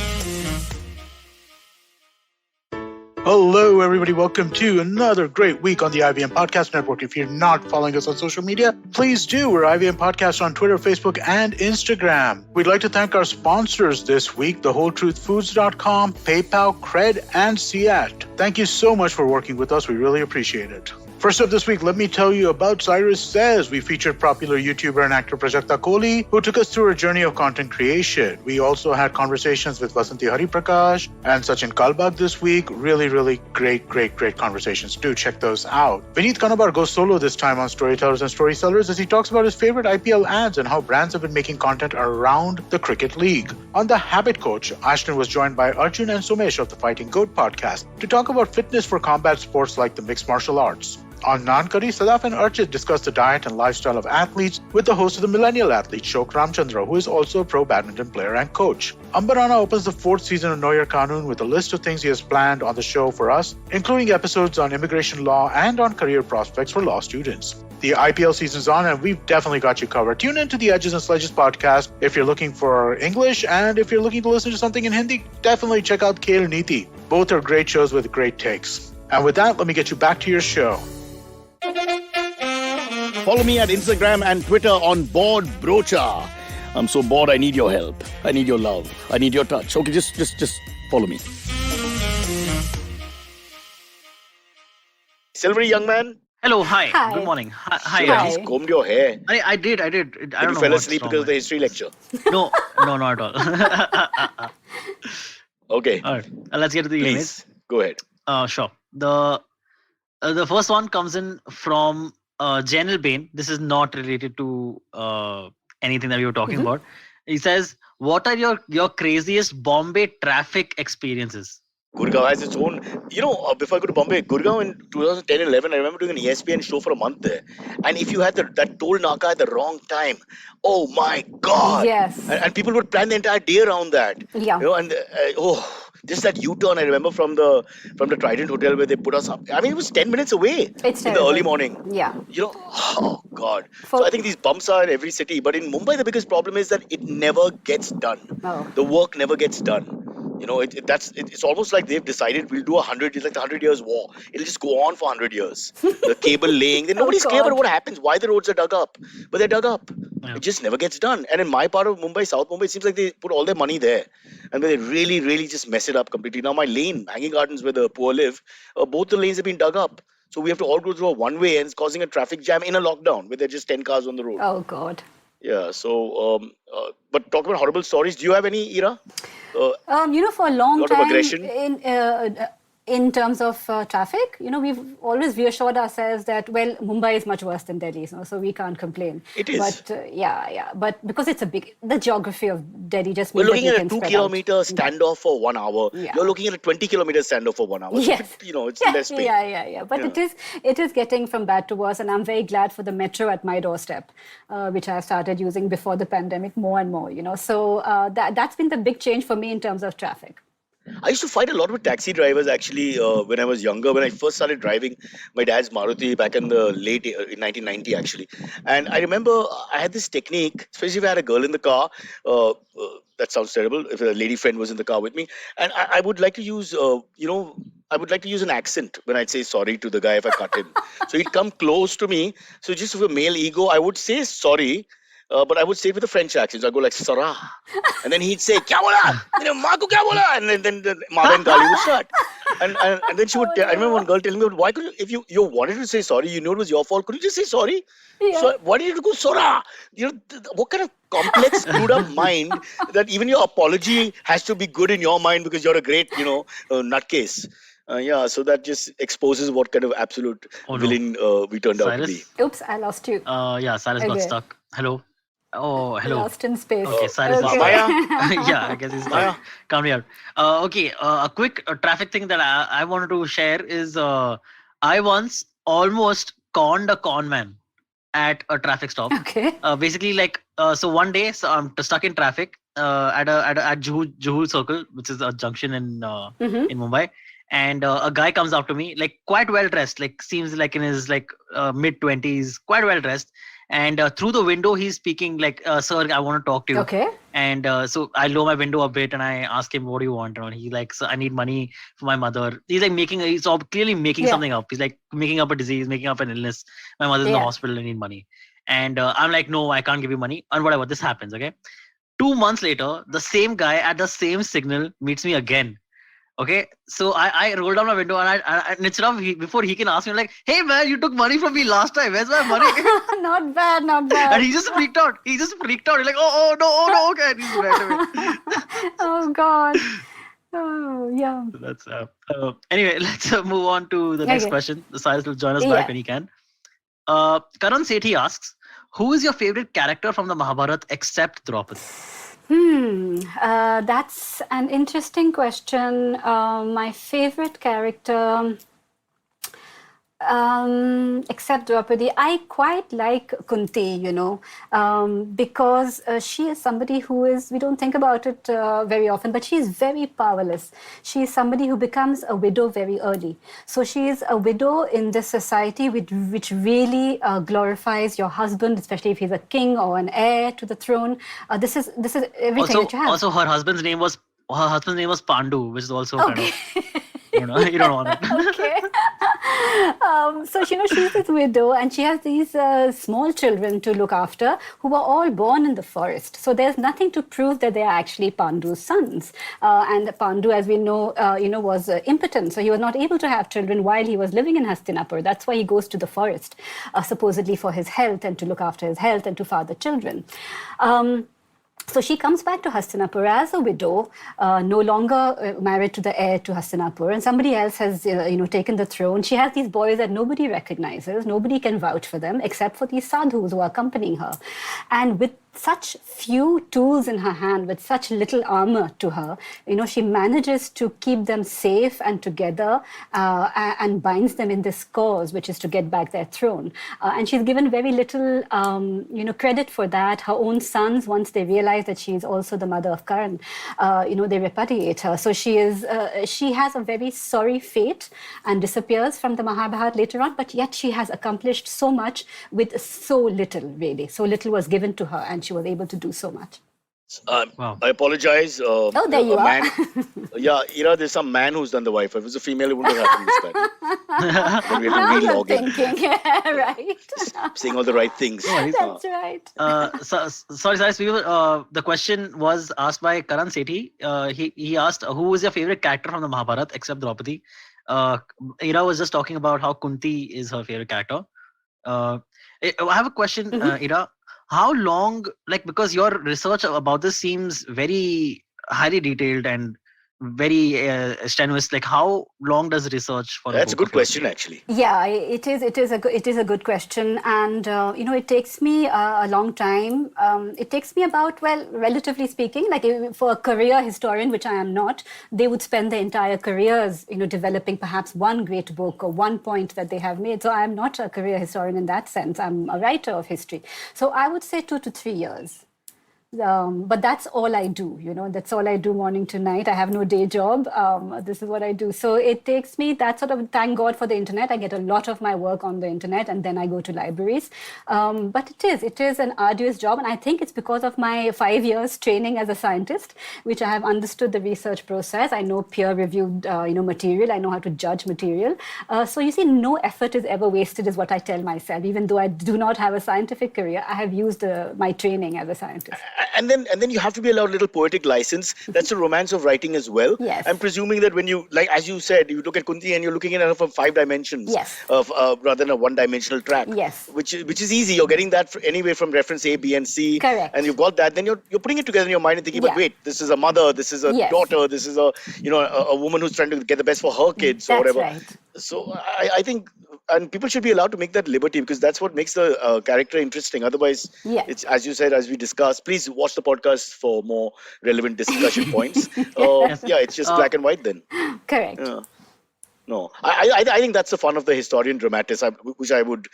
Hello, everybody. Welcome to another great week on the IVM Podcast Network. If you're not following us on social media, please do. We're IVM Podcast on Twitter, Facebook, and Instagram. We'd like to thank our sponsors this week, thewholetruthfoods.com, PayPal, Cred, and SIAT. Thank you so much for working with us. We really appreciate it. First up this week, let me tell you about Cyrus Says. We featured popular YouTuber and actor Prajakta Kohli, who took us through her journey of content creation. We also had conversations with Vasanthi Hariprakash and Sachin Kalbag this week. Really great conversations. Do check those out. Vineet Kanabar goes solo this time on Storytellers and Storysellers as he talks about his favorite IPL ads and how brands have been making content around the Cricket League. On The Habit Coach, Ashton was joined by Arjun and Sumesh of the Fighting Goat podcast to talk about fitness for combat sports like the mixed martial arts. On Nankari, Sadaf and Archit discussed the diet and lifestyle of athletes with the host of the Millennial Athlete, Shok Ramchandra, who is also a pro badminton player and coach. Ambarana opens the 4th season of Know Your Kanun with a list of things he has planned on the show for us, including episodes on immigration law and on career prospects for law students. The IPL season's on and we've definitely got you covered. Tune in to the Edges and Sledges podcast if you're looking for English, and if you're looking to listen to something in Hindi, definitely check out Khel Neeti. Both are great shows with great takes. And with that, let me get you back to your show. Follow me at Instagram and Twitter on Bored Brocha. I'm so bored, I need your help. I need your love. I need your touch. Okay, just follow me. Silvery, young man. Hello, hi. Hi. Good morning. Hi. You at least combed your hair. I did. I Did don't you know fell what's asleep wrong because of the with- history lecture? No, not at all. Okay, All right, let's get to the emails. please, go ahead. Sure. The first one comes in from Janel Bain. This is not related to anything that we were talking about. He says, "What are your craziest Bombay traffic experiences?" Gurgaon has its own, before I go to Bombay, Gurgaon in 2010-11, I remember doing an ESPN show for a month there. And if you had that toll naka at the wrong time, oh my God. Yes. And people would plan the entire day around that. Yeah. Just that U-turn I remember from the Trident Hotel where they put us up. I mean, it was 10 minutes away It's in the early terrible. morning. Yeah. Oh God. So For- I think these bumps are in every city. But in Mumbai, the biggest problem is that it never gets done. Oh. The work never gets done. It's almost like they've decided we'll do 100 years, like the 100 Years War. It'll just go on for 100 years. The cable laying, then nobody's clear about God. what happens, why the roads are dug up. But they're dug up. Yeah. It just never gets done. And in my part of Mumbai, South Mumbai, it seems like they put all their money there. And they really, really just mess it up completely. Now my lane, Hanging Gardens, where the poor live, both the lanes have been dug up. So we have to all go through a one-way, and it's causing a traffic jam in a lockdown where there are just 10 cars on the road. Oh God. Yeah, so, but talk about horrible stories. Do you have any, Ira? For a long Lot of time aggression. in terms of traffic, we've always reassured ourselves that, well, Mumbai is much worse than Delhi, so we can't complain. It is. But but because it's the geography of Delhi just We're means looking that at a you can 2 spread kilometer out. standoff for 1 hour. Yeah. You're looking at a 20 kilometer standoff for 1 hour. So Yes. it's less pain. Yeah. But Yeah. it is getting from bad to worse, and I'm very glad for the metro at my doorstep, which I started using before the pandemic more and more. So that's been the big change for me in terms of traffic. I used to fight a lot with taxi drivers actually when I was younger. When I first started driving my dad's Maruti back in the in 1990 actually. And I remember I had this technique, especially if I had a girl in the car. That sounds terrible. If a lady friend was in the car with me, and I would like to use, I would like to use an accent when I'd say sorry to the guy if I cut him. So he'd come close to me. So just for male ego, I would say sorry. But I would say it with a French accent. So I'd go like, Sarah. And then he'd say, Kya bola? Maa ko kya bola? And then the Mother and Kali would start. And then she would I remember one girl telling me, why could you, if you wanted to say sorry, you know it was your fault, could you just say sorry? Yeah. So why did you go, Sarah? What kind of complex, screwed up mind that even your apology has to be good in your mind because you're a great, nutcase. So that just exposes what kind of absolute villain we turned out to be. Cyrus? Oops, I lost you. Cyrus got Okay. stuck. Hello. Oh, hello. Lost in space. Okay, Cyrus is Okay. Maya? yeah, I guess he's Maya? stuck. Count me out. A quick traffic thing that I wanted to share is I once almost conned a con man at a traffic stop. Okay. Basically, so one day, so I'm stuck in traffic at Juhu Circle, which is a junction in Mhm. in Mumbai, and a guy comes up to me, like quite well dressed, like seems like in his mid-20s, quite well dressed, and through the window he's speaking like, "Sir, I want to talk to you." Okay. And so I lower my window a bit and I ask him, "What do you want?" And he like, "So I need money for my mother." He's like clearly making Yeah. something up. He's like making up a disease, making up an illness. My mother's in the Yeah. hospital, I need money. And I'm like, "No, I can't give you money." And whatever, this happens, okay? 2 months later, the same guy at the same signal meets me again. Okay, so I roll down my window and and instead of before he can ask me, like, "Hey man, you took money from me last time. Where's my money?" Not bad, not bad. And he just freaked out. He's like, oh no, okay. And he's right away. Oh God. Oh yeah. So that's anyway. Let's move on to the next Okay. question. Cyrus will join us Yeah. back when he can. Karan Sethi asks, "Who is your favorite character from the Mahabharata except Draupadi?" That's an interesting question. My favorite character, except Draupadi, I quite like Kunti, because she is somebody who is, we don't think about it very often, but she is very powerless. She is somebody who becomes a widow very early. So she is a widow in this society which really glorifies your husband, especially if he's a king or an heir to the throne. This is everything that you have. Also, her husband's name was Pandu, which is also kind of you don't want it. Okay. So, she's this widow and she has these small children to look after who were all born in the forest. So there's nothing to prove that they are actually Pandu's sons. And Pandu, as we know, was impotent. So he was not able to have children while he was living in Hastinapur. That's why he goes to the forest, supposedly for his health and to look after his health and to father children. So she comes back to Hastinapur as a widow, no longer married to the heir to Hastinapur, and somebody else has, taken the throne. She has these boys that nobody recognizes, nobody can vouch for them except for these sadhus who are accompanying her. And with such few tools in her hand, with such little armor to her, she manages to keep them safe and together, and binds them in this cause, which is to get back their throne. And she's given very little, credit for that. Her own sons, once they realize that she is also the mother of Karan, they repudiate her. So she has a very sorry fate and disappears from the Mahabharata later on, but yet she has accomplished so much with so little, really. So little was given to her, and she was able to do so much. Wow. I apologize. There you are. There's some man who's done the Wi-Fi. If it was a female, it wouldn't have happened this time. Then we Now have to you're re-log in. thinking, yeah, right. Saying all the right things. That's right. Sorry, the question was asked by Karan Sethi. He asked, who is your favorite character from the Mahabharata except Draupadi? Ira was just talking about how Kunti is her favorite character. I have a question, Ira. How long, because your research about this seems very highly detailed and very strenuous. How long does research for? That's a good question, actually. Yeah, it is a good question, and it takes me a long time. It takes me about, relatively speaking, for a career historian, which I am not, they would spend their entire careers, developing perhaps one great book or one point that they have made. So I am not a career historian in that sense. I'm a writer of history. So I would say 2 to 3 years. But that's all I do, that's all I do morning to night. I have no day job. This is what I do. So it takes me that sort of, thank God for the internet. I get a lot of my work on the internet, and then I go to libraries. But it is an arduous job. And I think it's because of my 5 years training as a scientist, which I have understood the research process. I know peer-reviewed, material. I know how to judge material. So you see, no effort is ever wasted, is what I tell myself. Even though I do not have a scientific career, I have used my training as a scientist. And then you have to be allowed a little poetic license. That's the romance of writing as well. Yes. I'm presuming that when you, as you said, you look at Kunti and you're looking at her from 5 dimensions. Yes. Rather than a one-dimensional track. Yes. Which is easy. You're getting that anyway from reference A, B, and C. Correct. And you've got that. Then you're putting it together in your mind and thinking, but wait, this is a mother, this is a daughter, this is a woman who's trying to get the best for her kids or whatever. Right. So I think, and people should be allowed to make that liberty, because that's what makes the character interesting. Otherwise, it's, as you said, as we discussed, please watch the podcast for more relevant discussion points. It's just black and white then. Correct. No, I think that's the fun of the historian dramatist, which I would,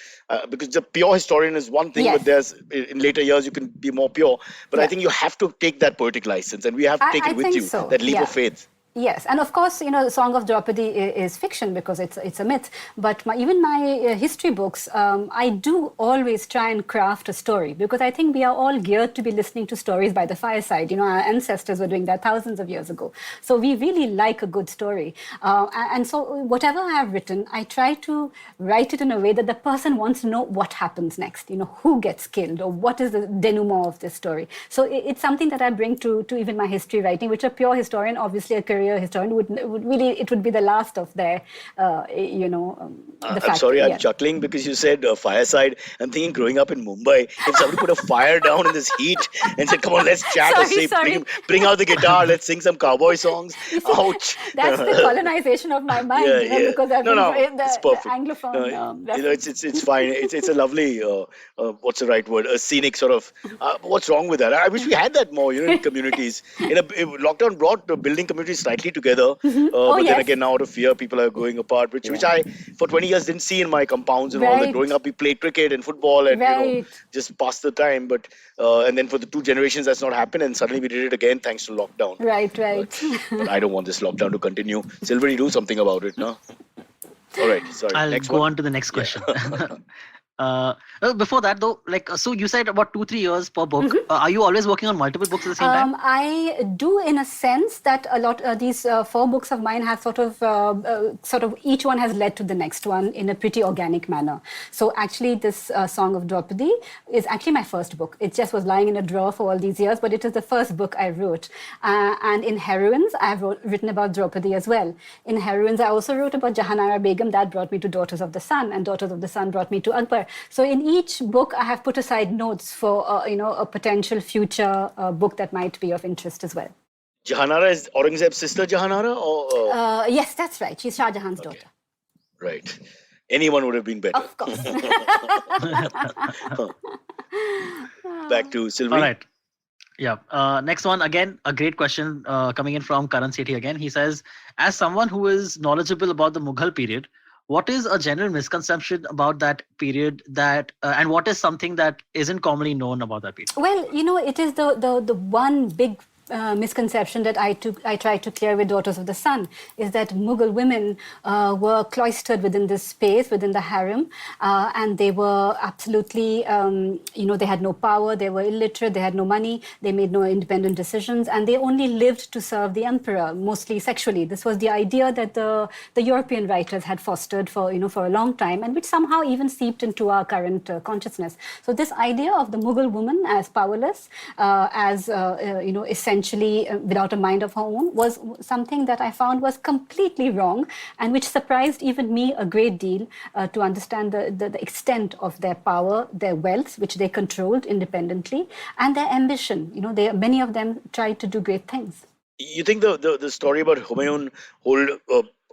because the pure historian is one thing, but there's, in later years, you can be more pure. But I think you have to take that poetic license, and we have to take it with you, that leap of faith. Yes, and of course, the Song of Draupadi is fiction because it's a myth. But even my history books, I do always try and craft a story, because I think we are all geared to be listening to stories by the fireside. Our ancestors were doing that thousands of years ago. So we really like a good story. And so whatever I have written, I try to write it in a way that the person wants to know what happens next, who gets killed, or what is the denouement of this story. So it's something that I bring to even my history writing, which a pure historian, obviously a career historian, would be the last of their, I'm sorry, I'm chuckling because you said fireside. I'm thinking growing up in Mumbai, if somebody put a fire down in this heat and said, come on, let's chat bring out the guitar, let's sing some cowboy songs. Ouch. That's the colonization of my mind, because I've been it's perfect. The Anglophone. It's fine. It's a lovely, what's the right word? A scenic sort of, what's wrong with that? I wish we had that more, in communities. Lockdown brought the building communities slightly together. But then again, now out of fear, people are going apart, which I, for 20 years, didn't see in my compounds and all that. Growing up, we played cricket and football and, just passed the time. But, and then for the 2 generations, that's not happened. And suddenly we did it again, thanks to lockdown. Right. But I don't want this lockdown to continue. Silvery, do something about it, no? All right, sorry. I'll go on to the next question. Before that though, so you said about 2-3 years per book. Are you always working on multiple books at the same time? I do, in a sense that a lot these 4 books of mine have sort of each one has led to the next one in a pretty organic manner. So actually this Song of Draupadi is actually my first book. It just was lying in a drawer for all these years, but it is the first book I wrote. And in Heroines, I have written about Draupadi as well. In Heroines, I also wrote about Jahanara Begum. That brought me to Daughters of the Sun, and Daughters of the Sun brought me to Akbar. So in each book, I have put aside notes for a potential future book that might be of interest as well. Jahanara is Aurangzeb's sister, Jahanara, or? Yes, that's right. She's Shah Jahan's daughter. Right. Anyone would have been better. Of course. back to Sylvie. All right. Yeah. Next one, again, a great question coming in from Karan Sethi again. He says, as someone who is knowledgeable about the Mughal period, what is a general misconception about that period and what is something that isn't commonly known about that period? Well, it is the one big misconception that I try to clear with Daughters of the Sun is that Mughal women were cloistered within this space, within the harem, and they were absolutely, they had no power, they were illiterate, they had no money, they made no independent decisions, and they only lived to serve the emperor, mostly sexually. This was the idea that the European writers had fostered for a long time, and which somehow even seeped into our current consciousness. So this idea of the Mughal woman as powerless, essentially without a mind of her own, was something that I found was completely wrong, and which surprised even me a great deal to understand the extent of their power, their wealth, which they controlled independently, and their ambition. Many of them tried to do great things. You think the story about Humayun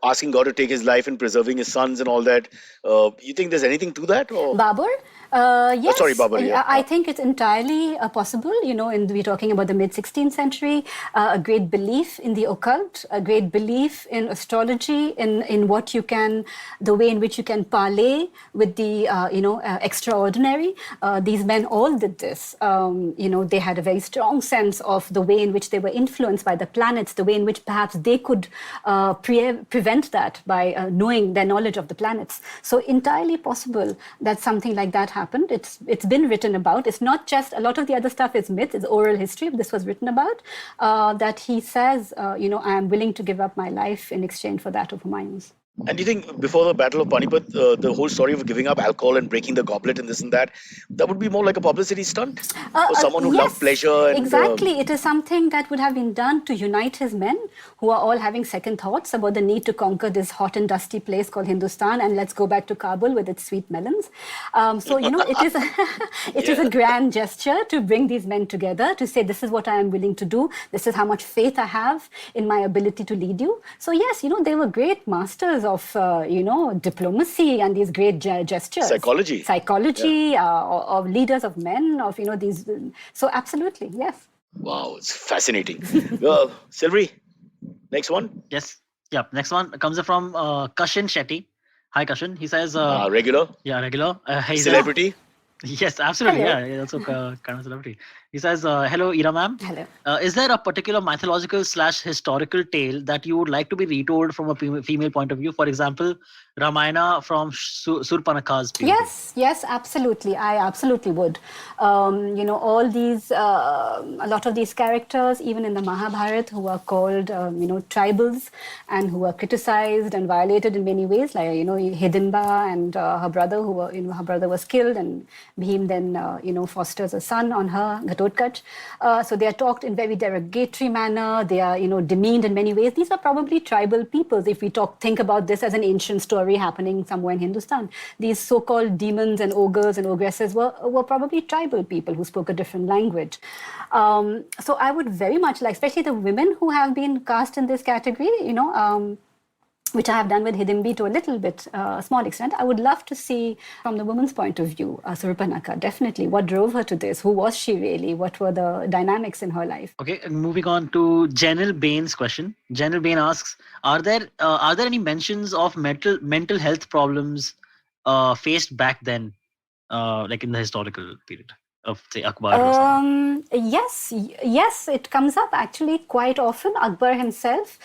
asking God to take his life and preserving his sons and all that, you think there's anything to that? Or? Babur? Yes. Sorry, Babur. Yeah. I think it's entirely possible. We're talking about the mid-16th century, a great belief in the occult, a great belief in astrology, in the way in which you can parlay with the, extraordinary. These men all did this. They had a very strong sense of the way in which they were influenced by the planets, the way in which perhaps they could prevent that by knowing their knowledge of the planets. So entirely possible that something like that happened. It's been written about. It's not just, a lot of the other stuff is myth, it's oral history. This was written about, that he says, I am willing to give up my life in exchange for that of Humayun's. And do you think before the Battle of Panipat, the whole story of giving up alcohol and breaking the goblet and this and that would be more like a publicity stunt? For someone who loved pleasure? And, exactly. It is something that would have been done to unite his men, who are all having second thoughts about the need to conquer this hot and dusty place called Hindustan, and let's go back to Kabul with its sweet melons. It is a grand gesture to bring these men together, to say, this is what I am willing to do. This is how much faith I have in my ability to lead you. So yes, they were great masters of diplomacy and these great gestures, psychology, of leaders of men, of these. So absolutely, yes. Wow, it's fascinating. Sylvie, next one. Yes, yeah. Next one comes from Kashin Shetty. Hi, Kashin. He says, regular. Yeah, regular. Celebrity. Yes, absolutely. Hello. Yeah, also kind of celebrity. He says, hello, Ira ma'am. Hello. Is there a particular mythological / historical tale that you would like to be retold from a female point of view? For example, Ramayana from Surpanakha's period. Yes, absolutely. I absolutely would. All these, a lot of these characters, even in the Mahabharata, who are called, tribals, and who are criticized and violated in many ways, like, Hidimba and her brother, her brother was killed, and Bhim then, fosters a son on her, Ghatotkacha. So they are talked in very derogatory manner. They are, demeaned in many ways. These are probably tribal peoples. If we think about this as an ancient story happening somewhere in Hindustan, these so-called demons and ogres and ogresses were probably tribal people who spoke a different language. So I would very much like, especially the women who have been cast in this category, which I have done with Hidimbi to a little bit, small extent. I would love to see, from the woman's point of view, Surpanakha, definitely. What drove her to this? Who was she really? What were the dynamics in her life? Okay, moving on to Janil Bain's question. Janil Bain asks, are there any mentions of mental health problems faced back then, like in the historical period of, say, Akbar or something? Yes, it comes up actually quite often. Akbar himself,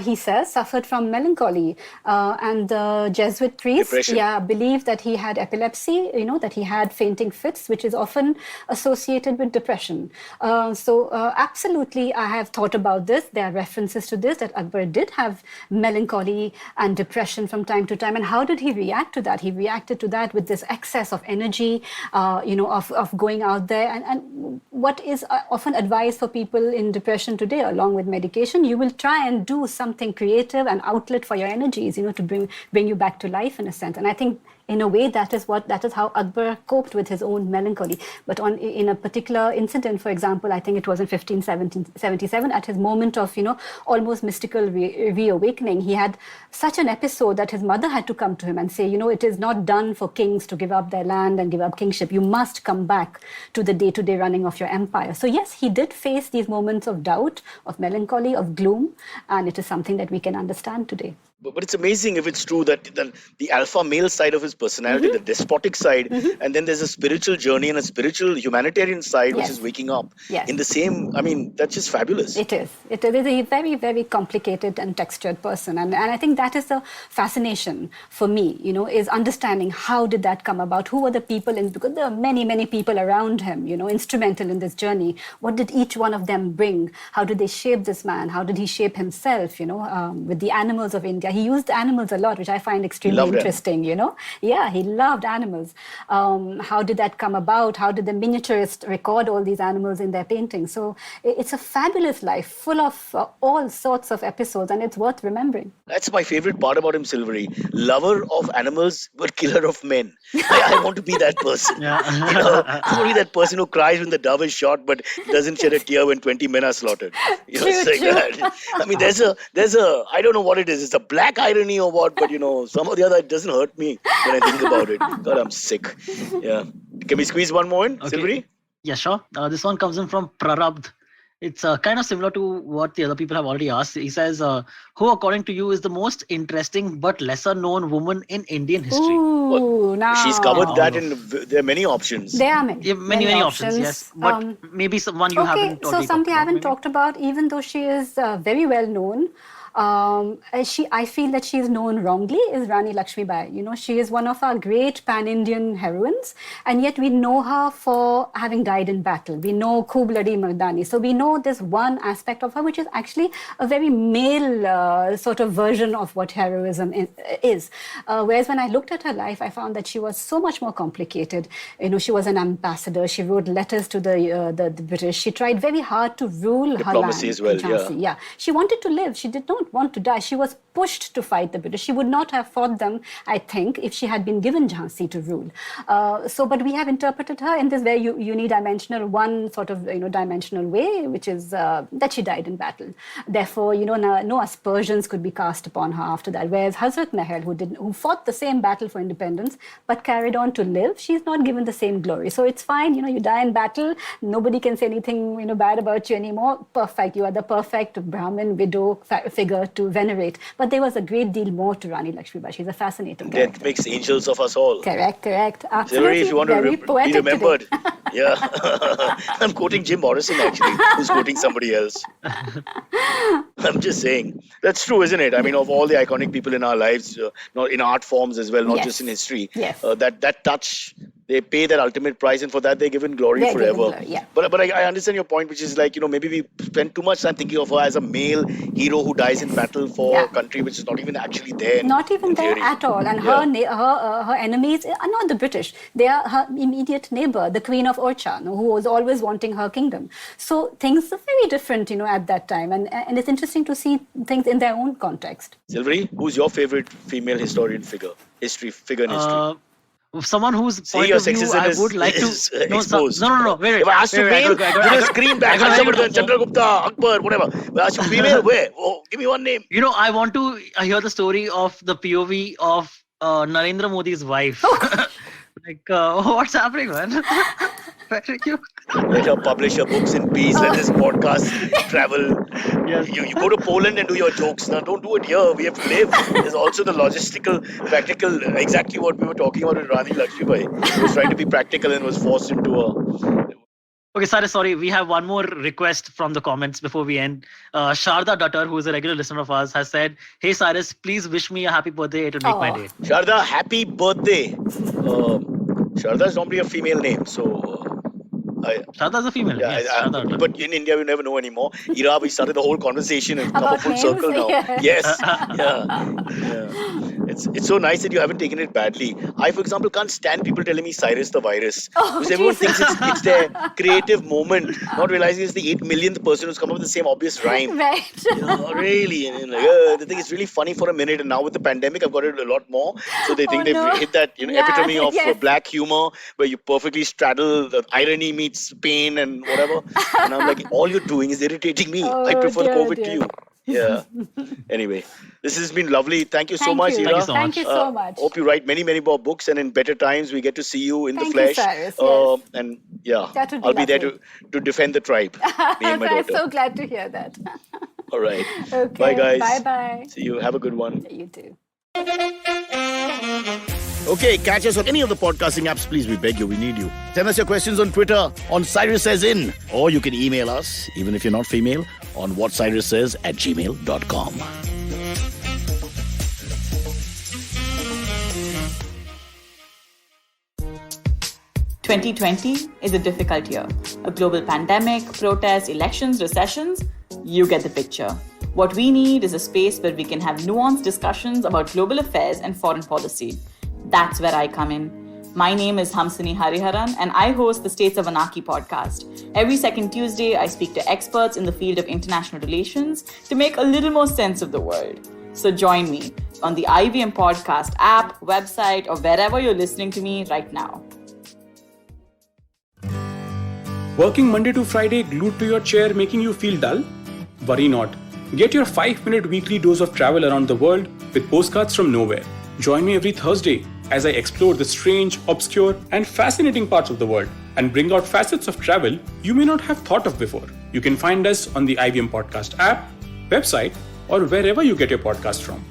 he says, suffered from melancholy, and the Jesuit priests, believed that he had epilepsy, that he had fainting fits, which is often associated with depression. So absolutely, I have thought about this. There are references to this, that Akbar did have melancholy and depression from time to time. And how did he react to that? He reacted to that with this excess of energy, of going out there, and what is often advised for people in depression today, along with medication, you will try and do something creative, an outlet for your energies, to bring you back to life in a sense. And I think in a way, that is how Akbar coped with his own melancholy. But in a particular incident, for example, I think it was in 1577, at his moment of, almost mystical reawakening, he had such an episode that his mother had to come to him and say, it is not done for kings to give up their land and give up kingship. You must come back to the day-to-day running of your empire. So yes, he did face these moments of doubt, of melancholy, of gloom, and it is something that we can understand today. But it's amazing if it's true that the alpha male side of his personality, the despotic side, and then there's a spiritual journey and a spiritual humanitarian side, which is waking up in the same. I mean, that's just fabulous. It is. It is a very, very complicated and textured person. And I think that is the fascination for me, is understanding how did that come about? Who were the people because there are many, many people around him, instrumental in this journey. What did each one of them bring? How did they shape this man? How did he shape himself, with the animals of India? He used animals a lot, which I find extremely interesting, Yeah, he loved animals. How did that come about? How did the miniaturists record all these animals in their paintings? So it's a fabulous life, full of all sorts of episodes, and it's worth remembering. That's my favorite part about him, Silvery. Lover of animals, but killer of men. I want to be that person. I want to be that person who cries when the dove is shot, but doesn't shed a tear when 20 men are slaughtered. It's like that. I mean, there's a, I don't know what it is. It's a black irony or what, but some of the other, it doesn't hurt me when I think about it. God, I'm sick. Yeah. Can we squeeze one more in, Silvery? Yeah, sure. This one comes in from Prarabdh. It's kind of similar to what the other people have already asked. He says, who according to you is the most interesting but lesser known woman in Indian history? Ooh, now. She's covered that there are many options. There are many. Yeah, many options, yes. But maybe someone you haven't so something I haven't talked about, even though she is very well known, I feel that she is known wrongly, is Rani Lakshmibai. She is one of our great pan-Indian heroines, and yet we know her for having died in battle. We know Khoob Ladi Mardani. So we know this one aspect of her, which is actually a very male sort of version of what heroism is. Whereas when I looked at her life, I found that she was so much more complicated. She was an ambassador. She wrote letters to the British. She tried very hard to rule her land. Diplomacy as well, yeah. She wanted to live. She did not want to die. She was pushed to fight the British. She would not have fought them, I think, if she had been given Jhansi to rule. But we have interpreted her in this very unidimensional, one sort of dimensional way, which is that she died in battle. Therefore, no aspersions could be cast upon her after that. Whereas Hazrat Mahal, who fought the same battle for independence but carried on to live, she's not given the same glory. So it's fine. You die in battle. Nobody can say anything bad about you anymore. Perfect. You are the perfect Brahmin widow figure to venerate. But there was a great deal more to Rani Lakshmibai. She's a fascinating character. Death makes angels of us all. Correct. Absolutely. Silvery, if you want to be remembered. Yeah. I'm quoting Jim Morrison, actually, who's quoting somebody else. I'm just saying. That's true, isn't it? I mean, of all the iconic people in our lives, not in art forms as well, not just in history, that touch, they pay their ultimate price, and for that they're given glory forever. But I understand your point, which is like, maybe we spend too much time thinking of her as a male hero who dies in battle for a country which is not even actually there. Not even there at all. And her enemies are not the British. They are her immediate neighbor, the Queen of Orcha, who was always wanting her kingdom. So things are very different, at that time. And it's interesting to see things in their own context. Silvery, who's your favorite female historian figure in history? Someone whose point of view I would like to exposed. No. Wait. If I ask you male, give a screen back. Harshavardhan, Chandragupta, Akbar, whatever. If I ask you female, where? Oh, give me one name. I want to hear the story of the POV of Narendra Modi's wife. What's happening, man? Let her publish her books in peace. Let this podcast travel. Yes. You go to Poland and do your jokes. Now, don't do it here. We have to live. There's also the logistical, practical, exactly what we were talking about with Rani Lakshmibai. She was trying to be practical and was forced into a... Okay, sorry. We have one more request from the comments before we end. Sharda Duttar, who is a regular listener of ours, has said, "Hey Cyrus, please wish me a happy birthday. It will make my day." Sharda, happy birthday. Sharda is normally a female name, so... Sharda is a female. Yeah, yes, but in India we never know anymore. Ira, we started the whole conversation and come a full circle now. Yes. Yes. Yeah. It's so nice that you haven't taken it badly. I, for example, can't stand people telling me Cyrus the virus. Oh, Because everyone Jesus. thinks it's their creative moment, not realizing it's the 8 millionth person who's come up with the same obvious rhyme. Right. Really. And like, the thing is really funny for a minute, and now with the pandemic, I've got it a lot more. So they think Oh, they've no. hit that Yeah, epitome of yes. black humor, where you perfectly straddle the irony meets pain and whatever. And I'm like, all you're doing is irritating me. I Oh, prefer the dear, COVID dear. to you. Yeah. Anyway, this has been lovely. Thank you so Thank much, you. Ira. Thank you so Thank much. you so much. Hope you write many, many more books, and in better times we get to see you in Thank the you, flesh. Cyrus, yes. And yeah, That would be I'll be there lovely. to defend the tribe. Me and my I'm daughter. so glad to hear that. All right. Okay. Bye, guys. Bye-bye. See you. Have a good one. You too. Okay, catch us on any of the podcasting apps. Please, we beg you, we need you. Send us your questions on Twitter on Cyrus Says In, or you can email us, even if you're not female, on whatcyrussays@gmail.com. 2020 is a difficult year. A global pandemic, protests, elections, recessions. You get the picture. What we need is a space where we can have nuanced discussions about global affairs and foreign policy. That's where I come in. My name is Hamsini Hariharan, and I host the States of Anarchy podcast. Every second Tuesday, I speak to experts in the field of international relations to make a little more sense of the world. So join me on the IVM podcast app, website, or wherever you're listening to me right now. Working Monday to Friday glued to your chair making you feel dull? Worry not. Get your 5-minute weekly dose of travel around the world with Postcards from Nowhere. Join me every Thursday as I explore the strange, obscure, and fascinating parts of the world and bring out facets of travel you may not have thought of before. You can find us on the IVM Podcast app, website, or wherever you get your podcast from.